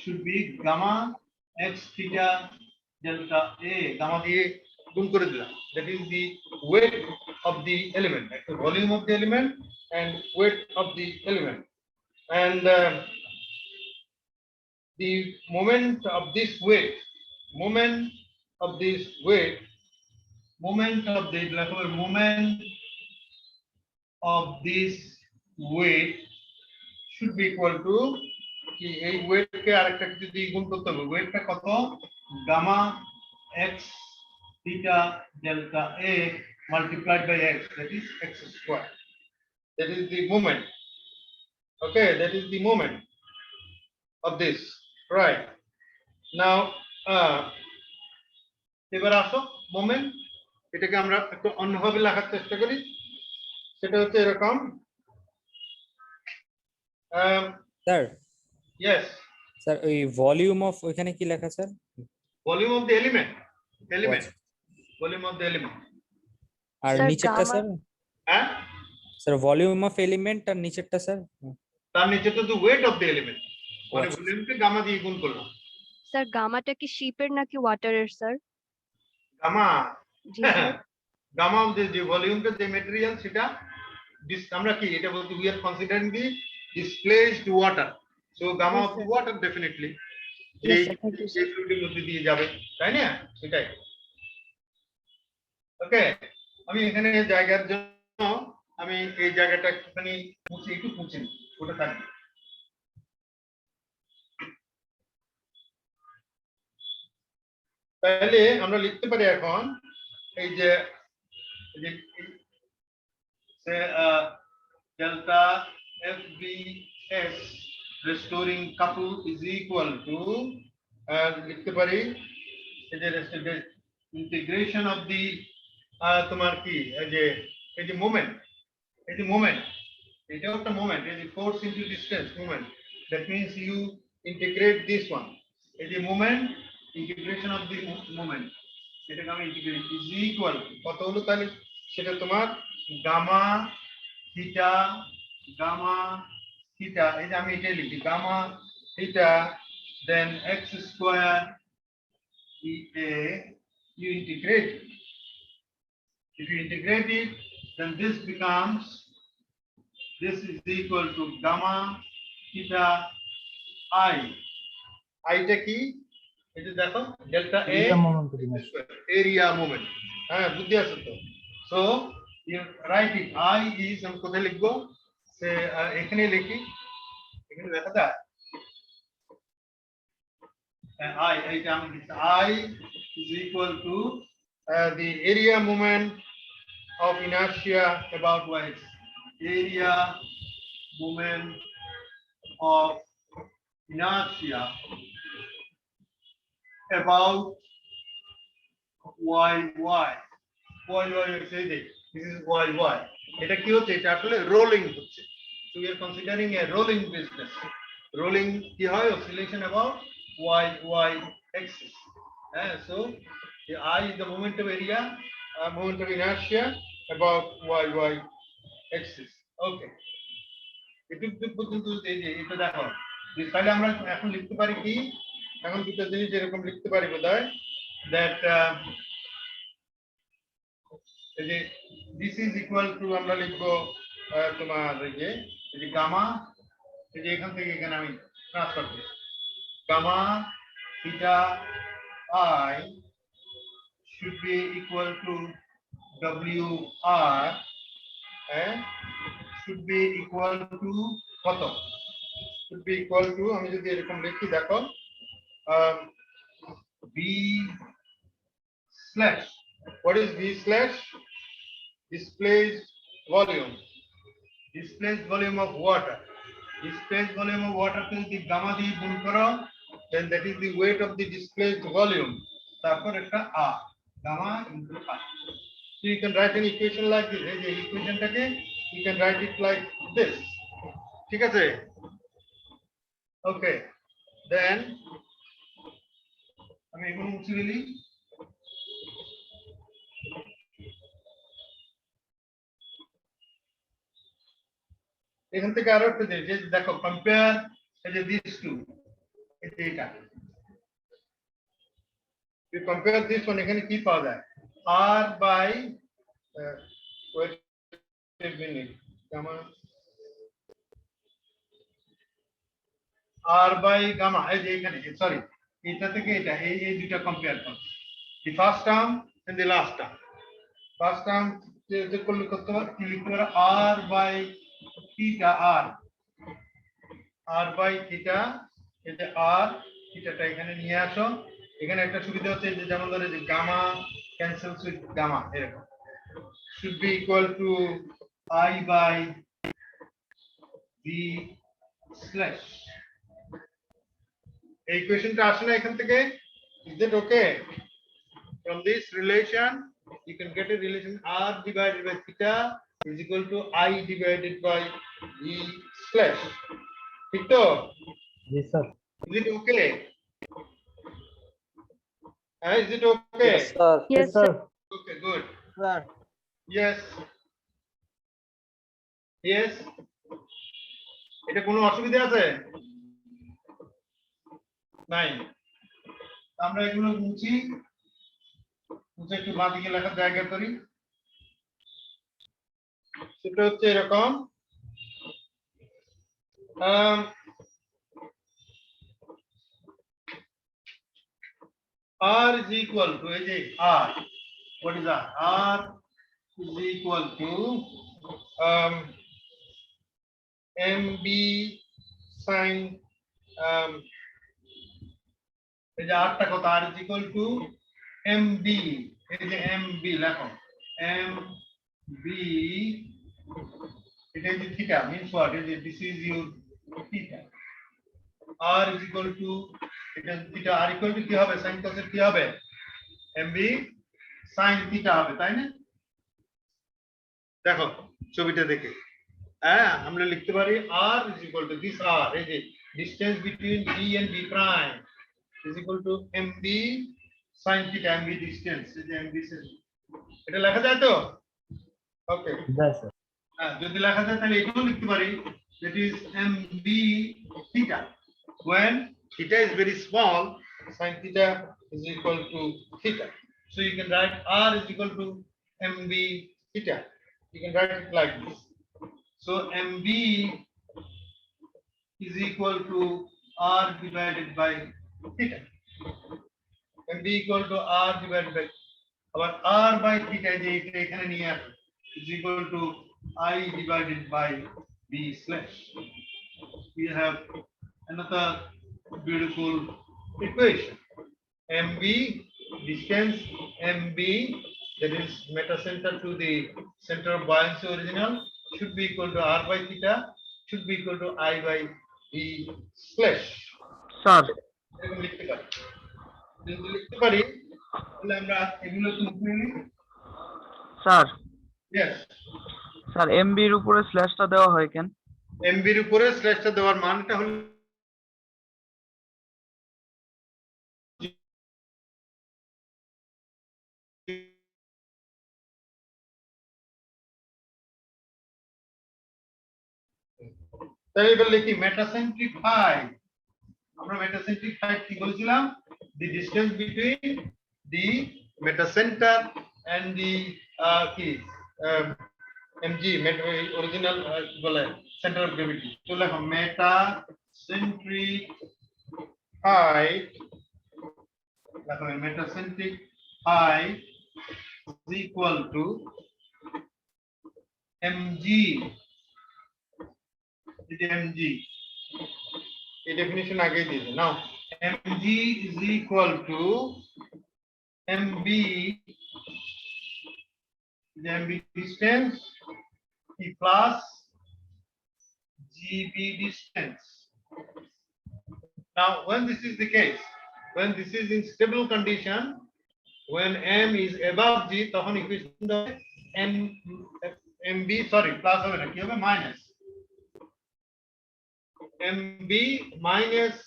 should be gamma x theta delta A, gamma দিয়ে গুণ করে দিলাম, that is the weight of the element, the volume of the element and weight of the element. And the moment of this weight moment of the moment of this weight should be equal to কি এই weight কে আরেকটা কিছু দিয়ে গুণ করতে হবে, weight টা কত gamma x theta delta A multiplied by x, that is x square, that is the moment. Okay, that is the moment of this, right? Now এবার আসো মোমেন্ট, এটাকে আমরা একটু অন্যভাবে লেখার চেষ্টা করি, সেটা হচ্ছে এরকম স্যার yes স্যার ওই ভলিউম অফ ওইখানে কি লেখা sir? volume of the element volume of the element আর Sir, নিচেরটা gamma- স্যার? হ্যাঁ স্যার ভলিউম অফ এলিমেন্ট আর নিচেরটা স্যার? তার নিচে তো weight of the element, মানে আচ্ছা। ভলিউমকে গামা দিয়ে গুণ করলাম, স্যার গামাটা কি শিপের নাকি ওয়াটারের স্যার? গামা জি স্যার। গামা অফ যে ভলিউমটা যে ম্যাটেরিয়াল সেটা আমরা কি এটা বলতে we are considering the displaced water, so gamma Yes, of the sir. water definitely Yes, sir. Thank you, sir. এই ফ্লুইডের মধ্যে দিয়ে যাবে, তাই না? সেটাই। ওকে, আমি এখানে জায়গার জন্য আমি এই জায়গাটা একটুখানি মুছে নিই, ওটা থাকবে। তাহলে আমরা লিখতে পারি এখন এই যে delta FBS restoring couple is equal to লিখতে পারি এই যে integration of the তোমার কি এই যে মোমেন্ট এটাও একটা মোমেন্ট, এই যে force into distance moment, that means you integrate this one, এই যে moment integration of the moment, সেটাকে আমি ইন্টিগ্রেট ইজ ইকুয়াল কত হলো, তাহলে সেটা তোমার গামা থিটা এই যে আমি এটাই লিখি gamma theta then x square you integrate it. If you integrate it, then this is equal to gamma theta I. I টা কি? এটা দেখো delta A Area moment to the next. area moment. হ্যাঁ বুদ্ধি আছে তো। So you write it I is আমি কোথায় লিখবো? সে এখানে লিখি, এখানে লেখা যায় I is equal to the area moment of inertia about y. Area moment of inertia about y. This is y. এটা কি হচ্ছে? এটা আসলে রোলিং হচ্ছে। So we are considering a rolling business. Rolling কি হয়? Oscillation about y axis. So the I is the moment of area, moment of inertia about y axis. Okay. এটা পর্যন্ত এটা দেখো, তাহলে আমরা এখন লিখতে পারি কি? এখন দুটো জিনিস এরকম লিখতে পারি বোধহয়, that this is equal to আমরা লিখবো তোমার এই যে গামা, এই যে এখান থেকে এখানে আমি ট্রান্সফার করি gamma theta I should be equal to WR and should be equal to কত? Should be equal to আমি যদি এরকম লিখি দেখো V slash, what is V slash? Displaced volume of water. Displaced volume of water কে যদি gamma দিয়ে গুণ করো, then that is the weight of the displaced volume, তারপর একটা R, gamma into pi. So you can write an equation like this. এই যে ইকুয়েশনটাকে you can write it like this. ঠিক আছে? Okay. Then আমি এগুলো মুছে দিলি। এখান থেকে আরো একটা যে দেখো কম্পেয়ার এই যে দিস টু এই যে এটা you compare this one এখানে কি পাওয়া যায় r by wait a minute gamma r by gamma এই যে এখানে সরি এটা থেকে এটা এই দুটো কম্পেয়ার করো the first term and the last term first term যে করলে করতে পারো কি লিখতে পারো r by theta r by theta এই যে r থিটাটা এখানে নিয়ে আসো এখানে একটা সুবিধা হচ্ছে যে যেমন ধরে যে গামা ক্যান্সেলস উইথ গামা এরকম should be equal to I by b slash এই ইকুয়েশনটা আসে না এখান থেকে is that okay from this relation you can get a relation r divided by theta is equal to I divided by b slash ঠিক তো Yes, sir. is it okay is it okay sir. Yes, sir. okay good Sir. yes yes এটা কোনো অসুবিধা আছে নাই আমরা এগুলো মুছে একটু বাঁদিকে লেখার জায়গা করি সেটা হচ্ছে এরকম r is equal to এই যে r what is r r is equal to mb sin এই যে r টা কত r is equal to mb এই যে mb লেখো mb এটা যে theta means what is this is your theta r is equal to এটা থিটা r equal to কি হবে sin cos কি হবে mb sin থিটা হবে তাই না দেখো ছবিটা দেখে হ্যাঁ আমরা লিখতে পারি r is equal to this r এই যে distance between b and b prime is equal to mb sin theta mb distance এই যে mb এটা লেখা যায় তো ওকে Yes, sir. হ্যাঁ যদি লেখা যায় তাহলে এটাও লিখতে পারি that is mb theta when theta is very small sin theta is equal to theta so you can write r is equal to mb theta you can write it like this so mb is equal to r divided by theta mb equal to r divided by আবার r by theta যে এটা এখানে নিয়ে আসো is equal to I divided by b slash we have another beautiful equation mb distance mb that is metacenter to the center of buoyancy original should be equal to r by theta should be equal to I by b slash Sir. এরকম লিখতে পারি যদি লিখতে পারি তাহলে আমরা এগুলো তুলে নিই Sir. yes স্যার এমবি এর উপরে স্ল্যাশটা দেওয়া হয় কেন mb এর উপরে স্ল্যাশটা দেওয়ার মানটা হলো তাই এবার লিখি মেটাসেন্ট্রিক হাইট আমরা মেটাসেন্ট্রিক হাইট কি বলেছিলাম the distance between the metacenter and the কি mg original বলে center of gravity তো লেখো metacentric height লেখো metacentric height is equal to mg mg এই definition আগেই দিয়েছে নাও mg is equal to mb mb distance t plus gb distance now when this is the case when this is in stable condition when m is above g তখন equation হবে m mb sorry plus হবে না কি হবে minus mb minus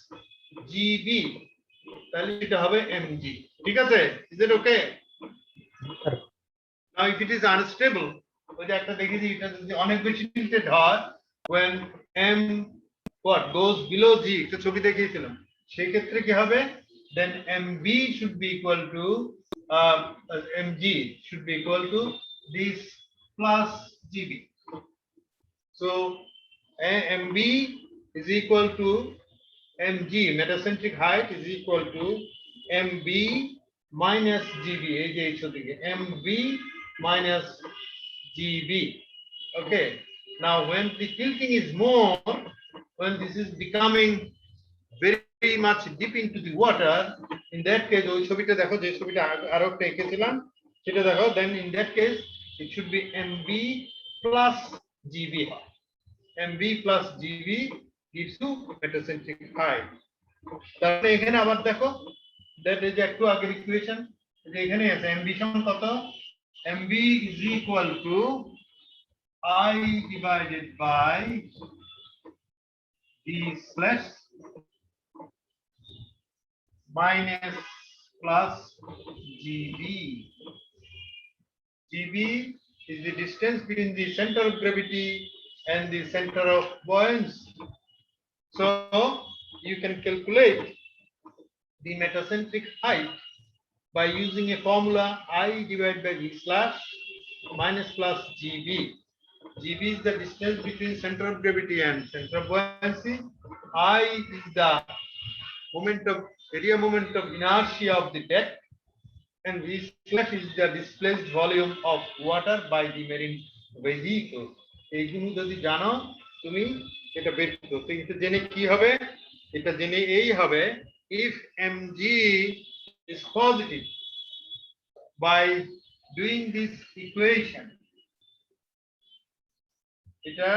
gb তাহলে এটা হবে mg ঠিক আছে is it okay Sir. now if it is unstable ওই যে একটা দেখেছি এটা যদি অনেক বেশি tilted হয় when m what goes below g একটা ছবি দেখিয়েছিলাম সেই ক্ষেত্রে কি হবে then mb should be equal to mg should be equal to this plus gb so mb is equal to mg metacentric height is equal to mb minus gb এই যে এই ছবিকে mb minus gb okay now when the tilting is more when this is becoming very much deep into the water in that case ওই ছবিটা দেখো যে ছবিটা আরো একটা এঁকেছিলাম সেটা দেখো then in that case it should be mb plus gb mb plus gb gives you metacentric height তাহলে এখানে আবার দেখো that is একটু আগের ইকুয়েশন যে এখানে আছে mb সমান কত mb is equal to I divided by d slash minus plus gb gb is the distance between the center of gravity and the center of buoyancy so you can calculate the metacentric height by using a formula I divided by d slash minus plus gb gb is the distance between center of gravity and center of buoyancy I is the area moment of inertia of the deck and v slash is the displaced volume of water by the marine vehicle এইগুলো যদি জানো তুমি এটা বের করো তো এটা জেনে কি হবে এটা জেনে এই হবে if mg is positive by doing this equation এটা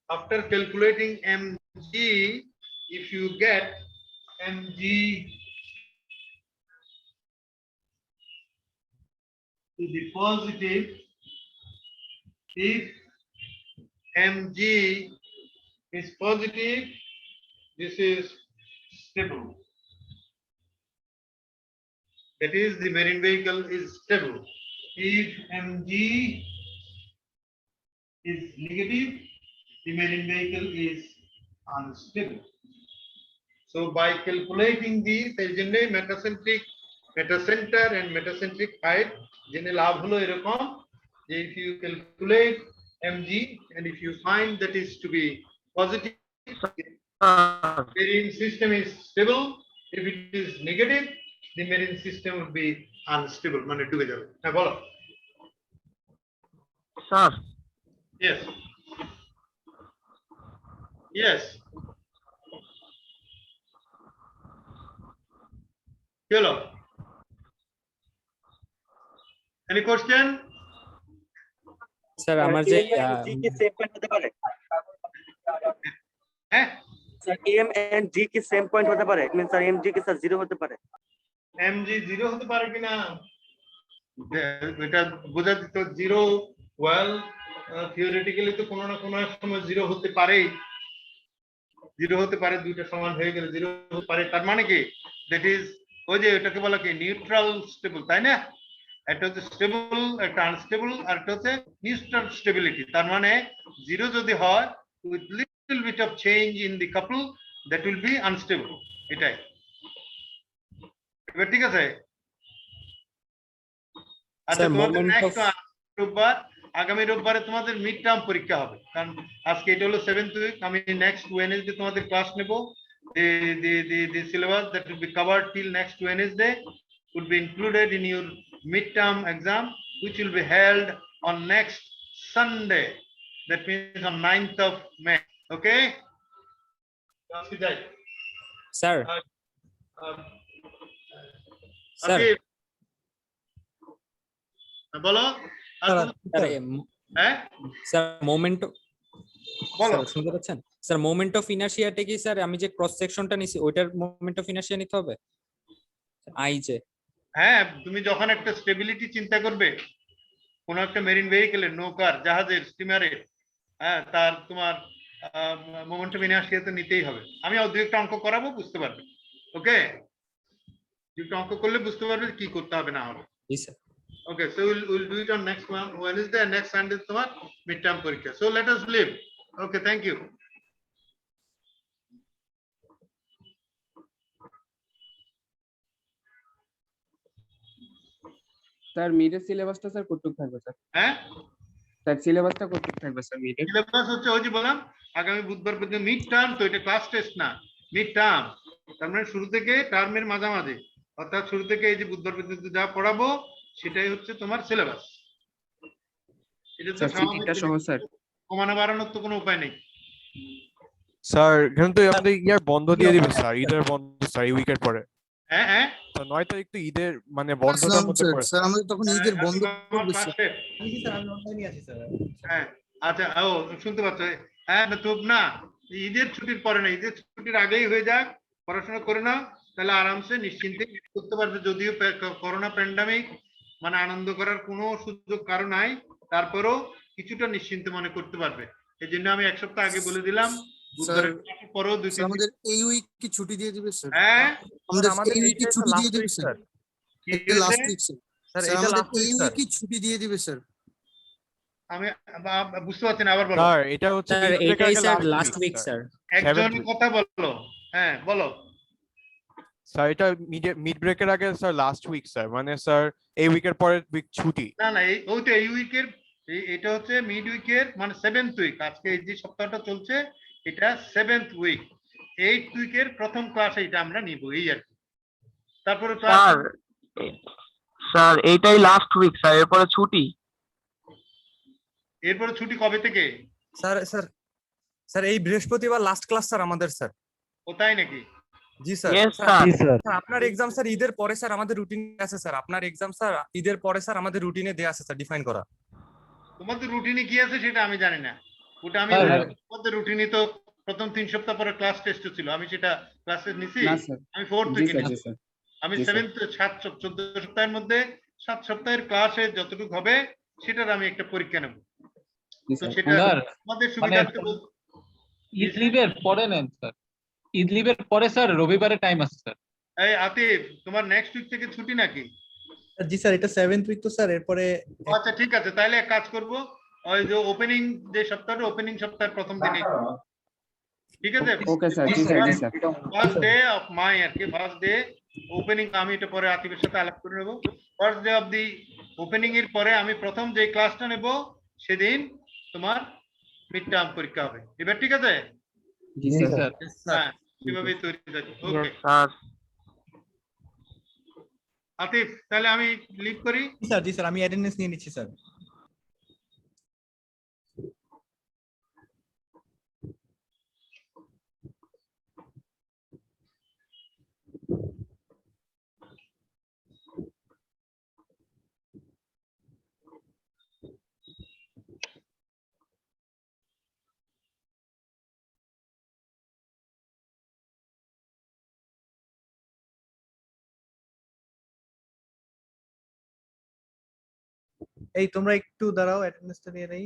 after calculating mg if you get mg to the positive if mg is positive this is stable that is the marine vehicle is stable if mg is negative the marine vehicle is unstable so by calculating these এই জন্য metacenter and metacentric height জেনে লাভ হলো এরকম যে if you calculate mg and if you find that is to be positive marine system is stable if it is negative the marine system would be unstable মানে ডুবে যাবে হ্যাঁ বলো sir yes yes hello any question sir আমার যে same point হতে পারে হ্যাঁ স্যার এম এন্ড জি কি সেম পয়েন্ট হতে পারে মিন্স স্যার এম জি কি স্যার 0 হতে পারে mg 0 হতে পারে কিনা এটা বোঝা যেত 0 ওয়েল থিওরিটিক্যালি তো কোনো না কোনো এক সময় 0 হতে পারে 0 হতে পারে দুইটা সমান হয়ে গেলে 0 হতে পারে তার মানে কি দ্যাট ইজ ওই যে এটাকে বলা কি নিউট্রাল স্টেবল তাই না এটা হচ্ছে স্টেবল একটা আনস্টেবল আর এটা হচ্ছে নিউট্রাল স্টেবিলিটি তার মানে 0 যদি হয় with little bit of change in the couple that will be unstable এটাই এবার ঠিক আছে আচ্ছা Sir, তোমাদের moment নেক্সট of- রোববার আগামী রোববারে তোমাদের মিড টার্ম পরীক্ষা হবে কারণ আজকে এটা হলো 7th উইক আমি নেক্সট ওয়েডনেসডে তোমাদের ক্লাস নেব the syllabus that will be covered till next Wednesday would be included in your midterm exam which will be held on next Sunday that means on 9th of May okay আজকে যাই sir sir আজকে বলো হ্যাঁ sir moment বলো শুনতে পাচ্ছেন sir moment of ইনার্শিয়াটা কি sir আমি যে ক্রস সেকশনটা নিছি ওইটার মোমেন্ট অফ ইনার্শিয়া নিতে হবে আই যে হ্যাঁ, তুমি যখন একটা স্টেবিলিটি চিন্তা করবে কোন একটা মেরিন ভেহিকেলের, নৌকার, জাহাজের, স্টিমারের, হ্যাঁ, তার তোমার মোমেন্টাম ইনার্শিয়া তো নিতেই হবে। আমি দু একটা অঙ্ক করাবো, বুঝতে পারবে। ওকে, দু একটা অঙ্ক করলে বুঝতে পারবে কি করতে হবে না হবে। জি sir. Okay, so we'll do it on next one. Wednesday and next Sunday tomorrow midterm পরীক্ষা. So let us leave. Okay, thank you. Sir মিডের সিলেবাসটা স্যার কতটুকু থাকবে স্যার? হ্যাঁ, স্যার সিলেবাসটা কতটুকু থাকবে স্যার মিডের? সিলেবাস হচ্ছে ওই যে বললাম আগামী বুধবার পর্যন্ত মিড টার্ম, তো এটা ক্লাস টেস্ট না, মিড টার্ম। তার মানে শুরু থেকে টার্মের মাঝামাঝি, অর্থাৎ শুরু থেকে এই যে বুধবার পর্যন্ত যা পড়াবো সেটাই হচ্ছে তোমার সিলেবাস। এটা তো স্যার ছুটিটা সহ স্যার? কমানো বাড়ানোর তো কোনো উপায় নেই। স্যার কিন্তু আমাদের ইয়ার বন্ধ দিয়ে দিবে স্যার, ঈদের বন্ধ স্যার, এই উইকের পরে। হ্যাঁ হ্যাঁ, তো 9 তারিখ তো ঈদের মানে বন্ধটার মধ্যে পড়ে স্যার আমাদের তখন ঈদের বন্ধ করবে স্যার। স্যার আমি অনলাইনে আছি স্যার। হ্যাঁ, আচ্ছা, ও শুনতে পাচ্ছ? হ্যাঁ, তো না, ঈদের ছুটির পরে না, ঈদের ছুটির আগেই হয়ে যাক, পড়াশোনা করে নাও, তাহলে আরামসে নিশ্চিন্তে করতে পারবে। যদিও করোনা প্যান্ডামিক, মানে আনন্দ করার কোনো সুযোগ কারো নাই, তারপরেও কিছুটা নিশ্চিন্তে মনে করতে পারবে। এই জন্য আমি এক সপ্তাহ আগে বলে দিলাম, বুধবারের পরেও দুই তিন আমাদের এই উইক কি ছুটি দিয়ে দিবে স্যার? হ্যাঁ, আমাদের এই উইক কি ছুটি দিয়ে দিবে স্যার? এটা last week sir. Sir sir এটা আমাদের লাস্ট এই উইক উইক কি ছুটি দিয়ে দিবে স্যার? আমি বুঝতে পারছি না, আবার বলো। স্যার এটা হচ্ছে স্যার mid break এটাই আগে sir last last week, week sir. Sir. একজন 7th week। কথা বলো, হ্যাঁ বলো। স্যার এটা মিড ব্রেকের আগে স্যার লাস্ট উইক স্যার, মানে স্যার এই উইকের পরের উইক ছুটি। না না, ওই তো এই উইকের, এটা হচ্ছে মিড উইকের মানে 7th উইক। আজকে এই যে সপ্তাহটা চলছে এটা 7th উইক। 8th উইকের প্রথম ক্লাস এটা আমরা নিব, এই আর কি। তারপরে স্যার স্যার এইটাই লাস্ট উইক স্যার, এরপরে ছুটি। এরপরে ছুটি কবে থেকে? স্যার স্যার স্যার এই বৃহস্পতিবার লাস্ট ক্লাস স্যার আমাদের স্যার। ও তাই নাকি? জি স্যার। Yes sir, sir. জি স্যার। স্যার আপনার এক্সাম স্যার ঈদের পরে স্যার আমাদের রুটিন আছে স্যার। আপনার এক্সাম স্যার ঈদের পরে স্যার আমাদের রুটিনে দেয়া আছে স্যার, ডিফাইন করা। তোমাদের রুটিনে কি আছে সেটা আমি জানি না, ওটা আমি তোমাদের রুটিনে তো প্রথম 3 সপ্তাহ পরে ক্লাস টেস্ট ছিল, আমি সেটা ক্লাসে নিছি। না স্যার। আমি 4th জি উইকে স্যার, জি নিছি। স্যার। আমি জি, স্যার। 14 সপ্তাহের মধ্যে 7 সপ্তাহের ক্লাসে যতটুকু হবে সেটার আমি একটা পরীক্ষা নেব। জি তো স্যার। সেটা আমাদের সুবিধার্থে ঈদ লিভের পরে নেন স্যার, ঈদ লিভের পরে স্যার রবিবারে টাইম আছে স্যার। এই আতিফ, তোমার নেক্সট উইক থেকে ছুটি নাকি? জি স্যার, এটা 7th উইক তো স্যার, এরপরে আচ্ছা ঠিক আছে, তাহলে এক কাজ করব, ওই যে ওপেনিং যে সপ্তাহটা, ওপেনিং সপ্তাহের প্রথম দিনে, ঠিক আছে? ওকে স্যার, জি স্যার, জি sir. First day of my আর কি, ফার্স্ট ডে ওপেনিং, আমি এটা পরে আতিফের সাথে আলাপ করে নেব। First day of the opening এর পরে আমি প্রথম যে ক্লাসটা নেব সেদিন তোমার মিড টার্ম পরীক্ষা হবে। এবার ঠিক আছে? জি জি স্যার। স্যার। হ্যাঁ, সেভাবেই তৈরি থাকি। Okay yes sir. আতিফ, তাহলে আমি লিভ করি। জি স্যার আমি অ্যাটেন্ডেন্স নিয়ে নিচ্ছি স্যার। এই তোমরা একটু দাঁড়াও, অ্যাটেন্ডেন্সটা নিয়ে নেই।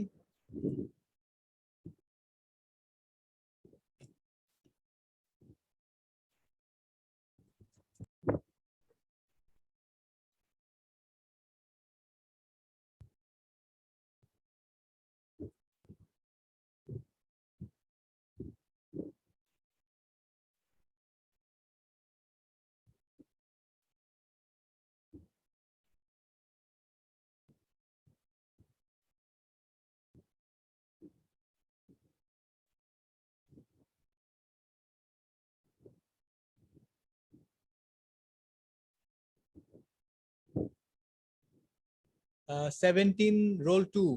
Uh, 17 roll 2.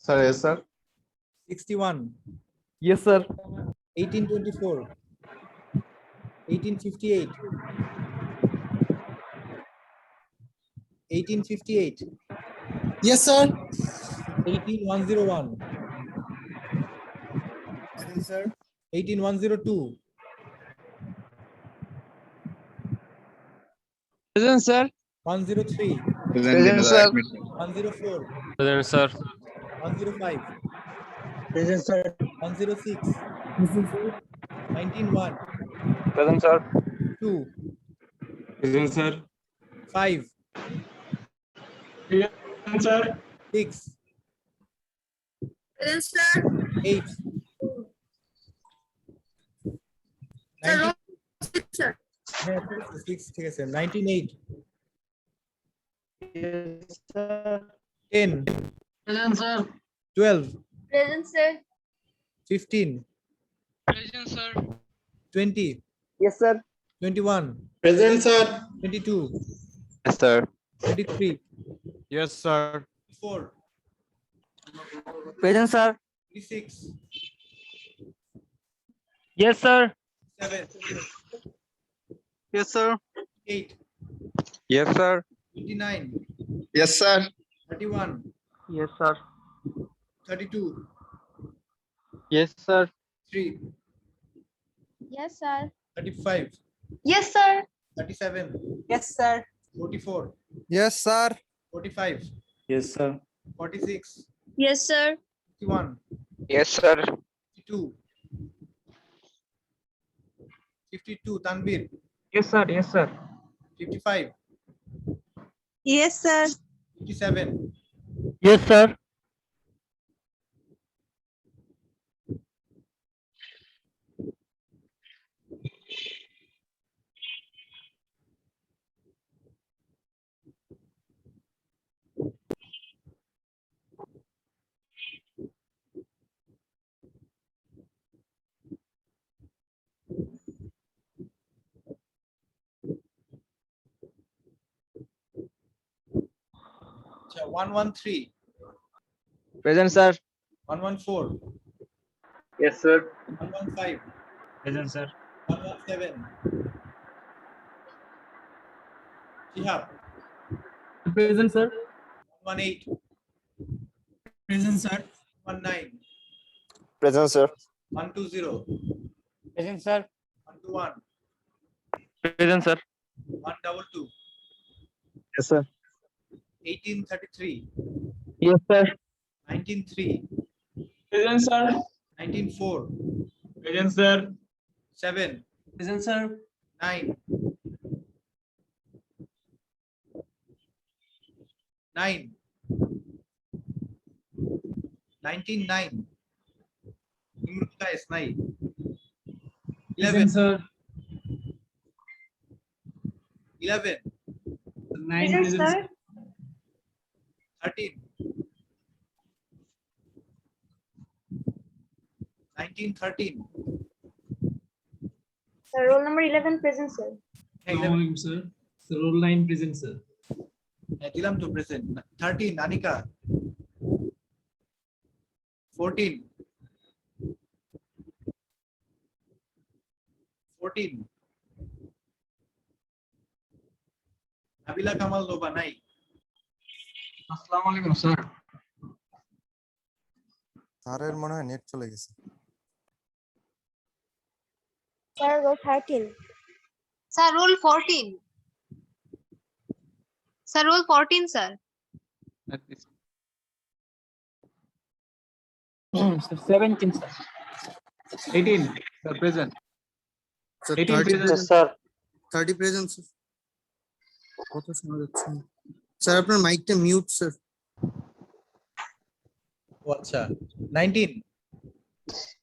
Sir yes sir. 61. Yes sir. 1824. 1858. 1858. Yes sir. 18101. Sir. 18102. Present, sir. 103, Present, sir. 104, Present, sir. 105, Present, sir. 106, 191, Present, sir. 2, Present, sir. 5, Present, sir. 6, Present, sir. 8, 92, হ্যাঁ, 6 ঠিক আছে 98, Yes, sir. 10, Present, sir. 12, Present, sir. 15, Present, sir. 20, Yes, sir. 21, Present, sir. 22, Yes, sir. 23, Yes, sir. 24, Present, sir. 26, Yes, sir. 7, Yes, sir. 8, Yes, sir. 29, Yes, sir. 31, Yes, sir. 32, Yes, sir. 3, Yes, sir. 35, Yes, sir. 37, Yes, sir. 44, Yes, sir. 45, Yes, sir. 46, Yes, sir. 51, Yes, sir. 52, 52, Tanvir, Yes, sir. Yes, sir. 55, Yes, sir. 57, Yes, sir. আচ্ছা 113, Present, sir. 114, Yes, sir. 115, Present, sir. 117, Shihab, Present, sir. 118, Present, sir. 19, Present, sir. 120, Present, sir. 121, Present, sir. 122, Yes, sir. 1833, Yes, sir. 193, Present, sir. 194, Present, sir. 7, Present, sir. 9, 9, 99, Imrul Qais, 9, 11, Present, sir. 11, 9 Present, present, sir. 13, 1913, Sir, roll number 11, present, sir. হ্যাঁ, 11, sir. Sir, roll 9 present, sir. হ্যাঁ, দিলাম তো present 13, Anika 14, 14, Nabila Kamal লোবা নাই, আসসালামু আলাইকুম, sir. স্যারের মনে হয় নেট চলে গেছে। Sir, roll 13. Sir, roll 14. Sir, roll 14, sir. 17, sir. 18, sir, present. Sir 18 30 present, sir. 30 present sir. কত শোনা যাচ্ছে না। স্যার আপনার মাইকটা মিউট স্যার। ও আচ্ছা 19,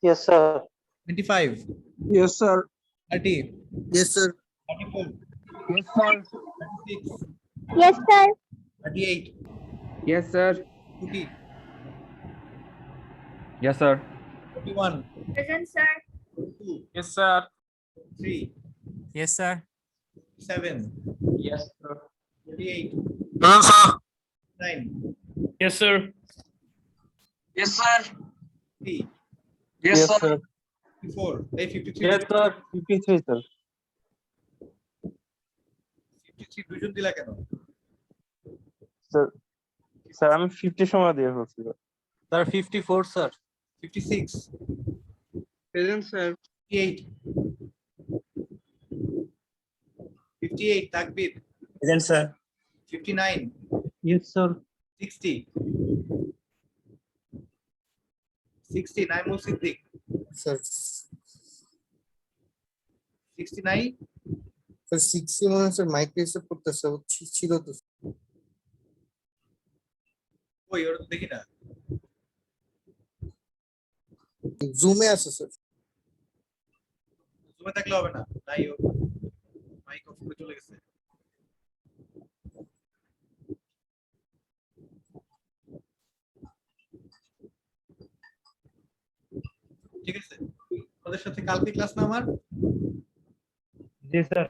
Yes, sir. 25, Yes, sir. 30, yes sir. 34, Yes, sir. 36, Yes, sir. 38, Yes, sir. 40, Yes, sir. 41, Present, sir. 42, Yes, sir. 3, Yes, sir. 7, Yes, sir. 48, Present, sir. 9, Yes, sir. Yes, sir. 3, Yes, sir. 54, 53, Yes, sir. 53, sir. 53 দুজন দিলা কেন? Sir, sir, আমি 50 সময় দিয়ে ফেলছি। Sir, 54, sir. 56, Present, sir. 58, 58, তাকবীর, Present, sir. 59, Yes, sir. 60, 60, Naimul Siddiq, sir 69, sir 60 মনে হয় স্যার মাইক রিসেট করতেছে ছিল তো ওই ওটা তো দেখি না। জুমে আছে স্যার জুমে থাকলে হবে না, নাই ও মাইক অফ করে চলে গেছে। ঠিক আছে, ওদের সাথে কালকে ক্লাস না আমার? জি স্যার।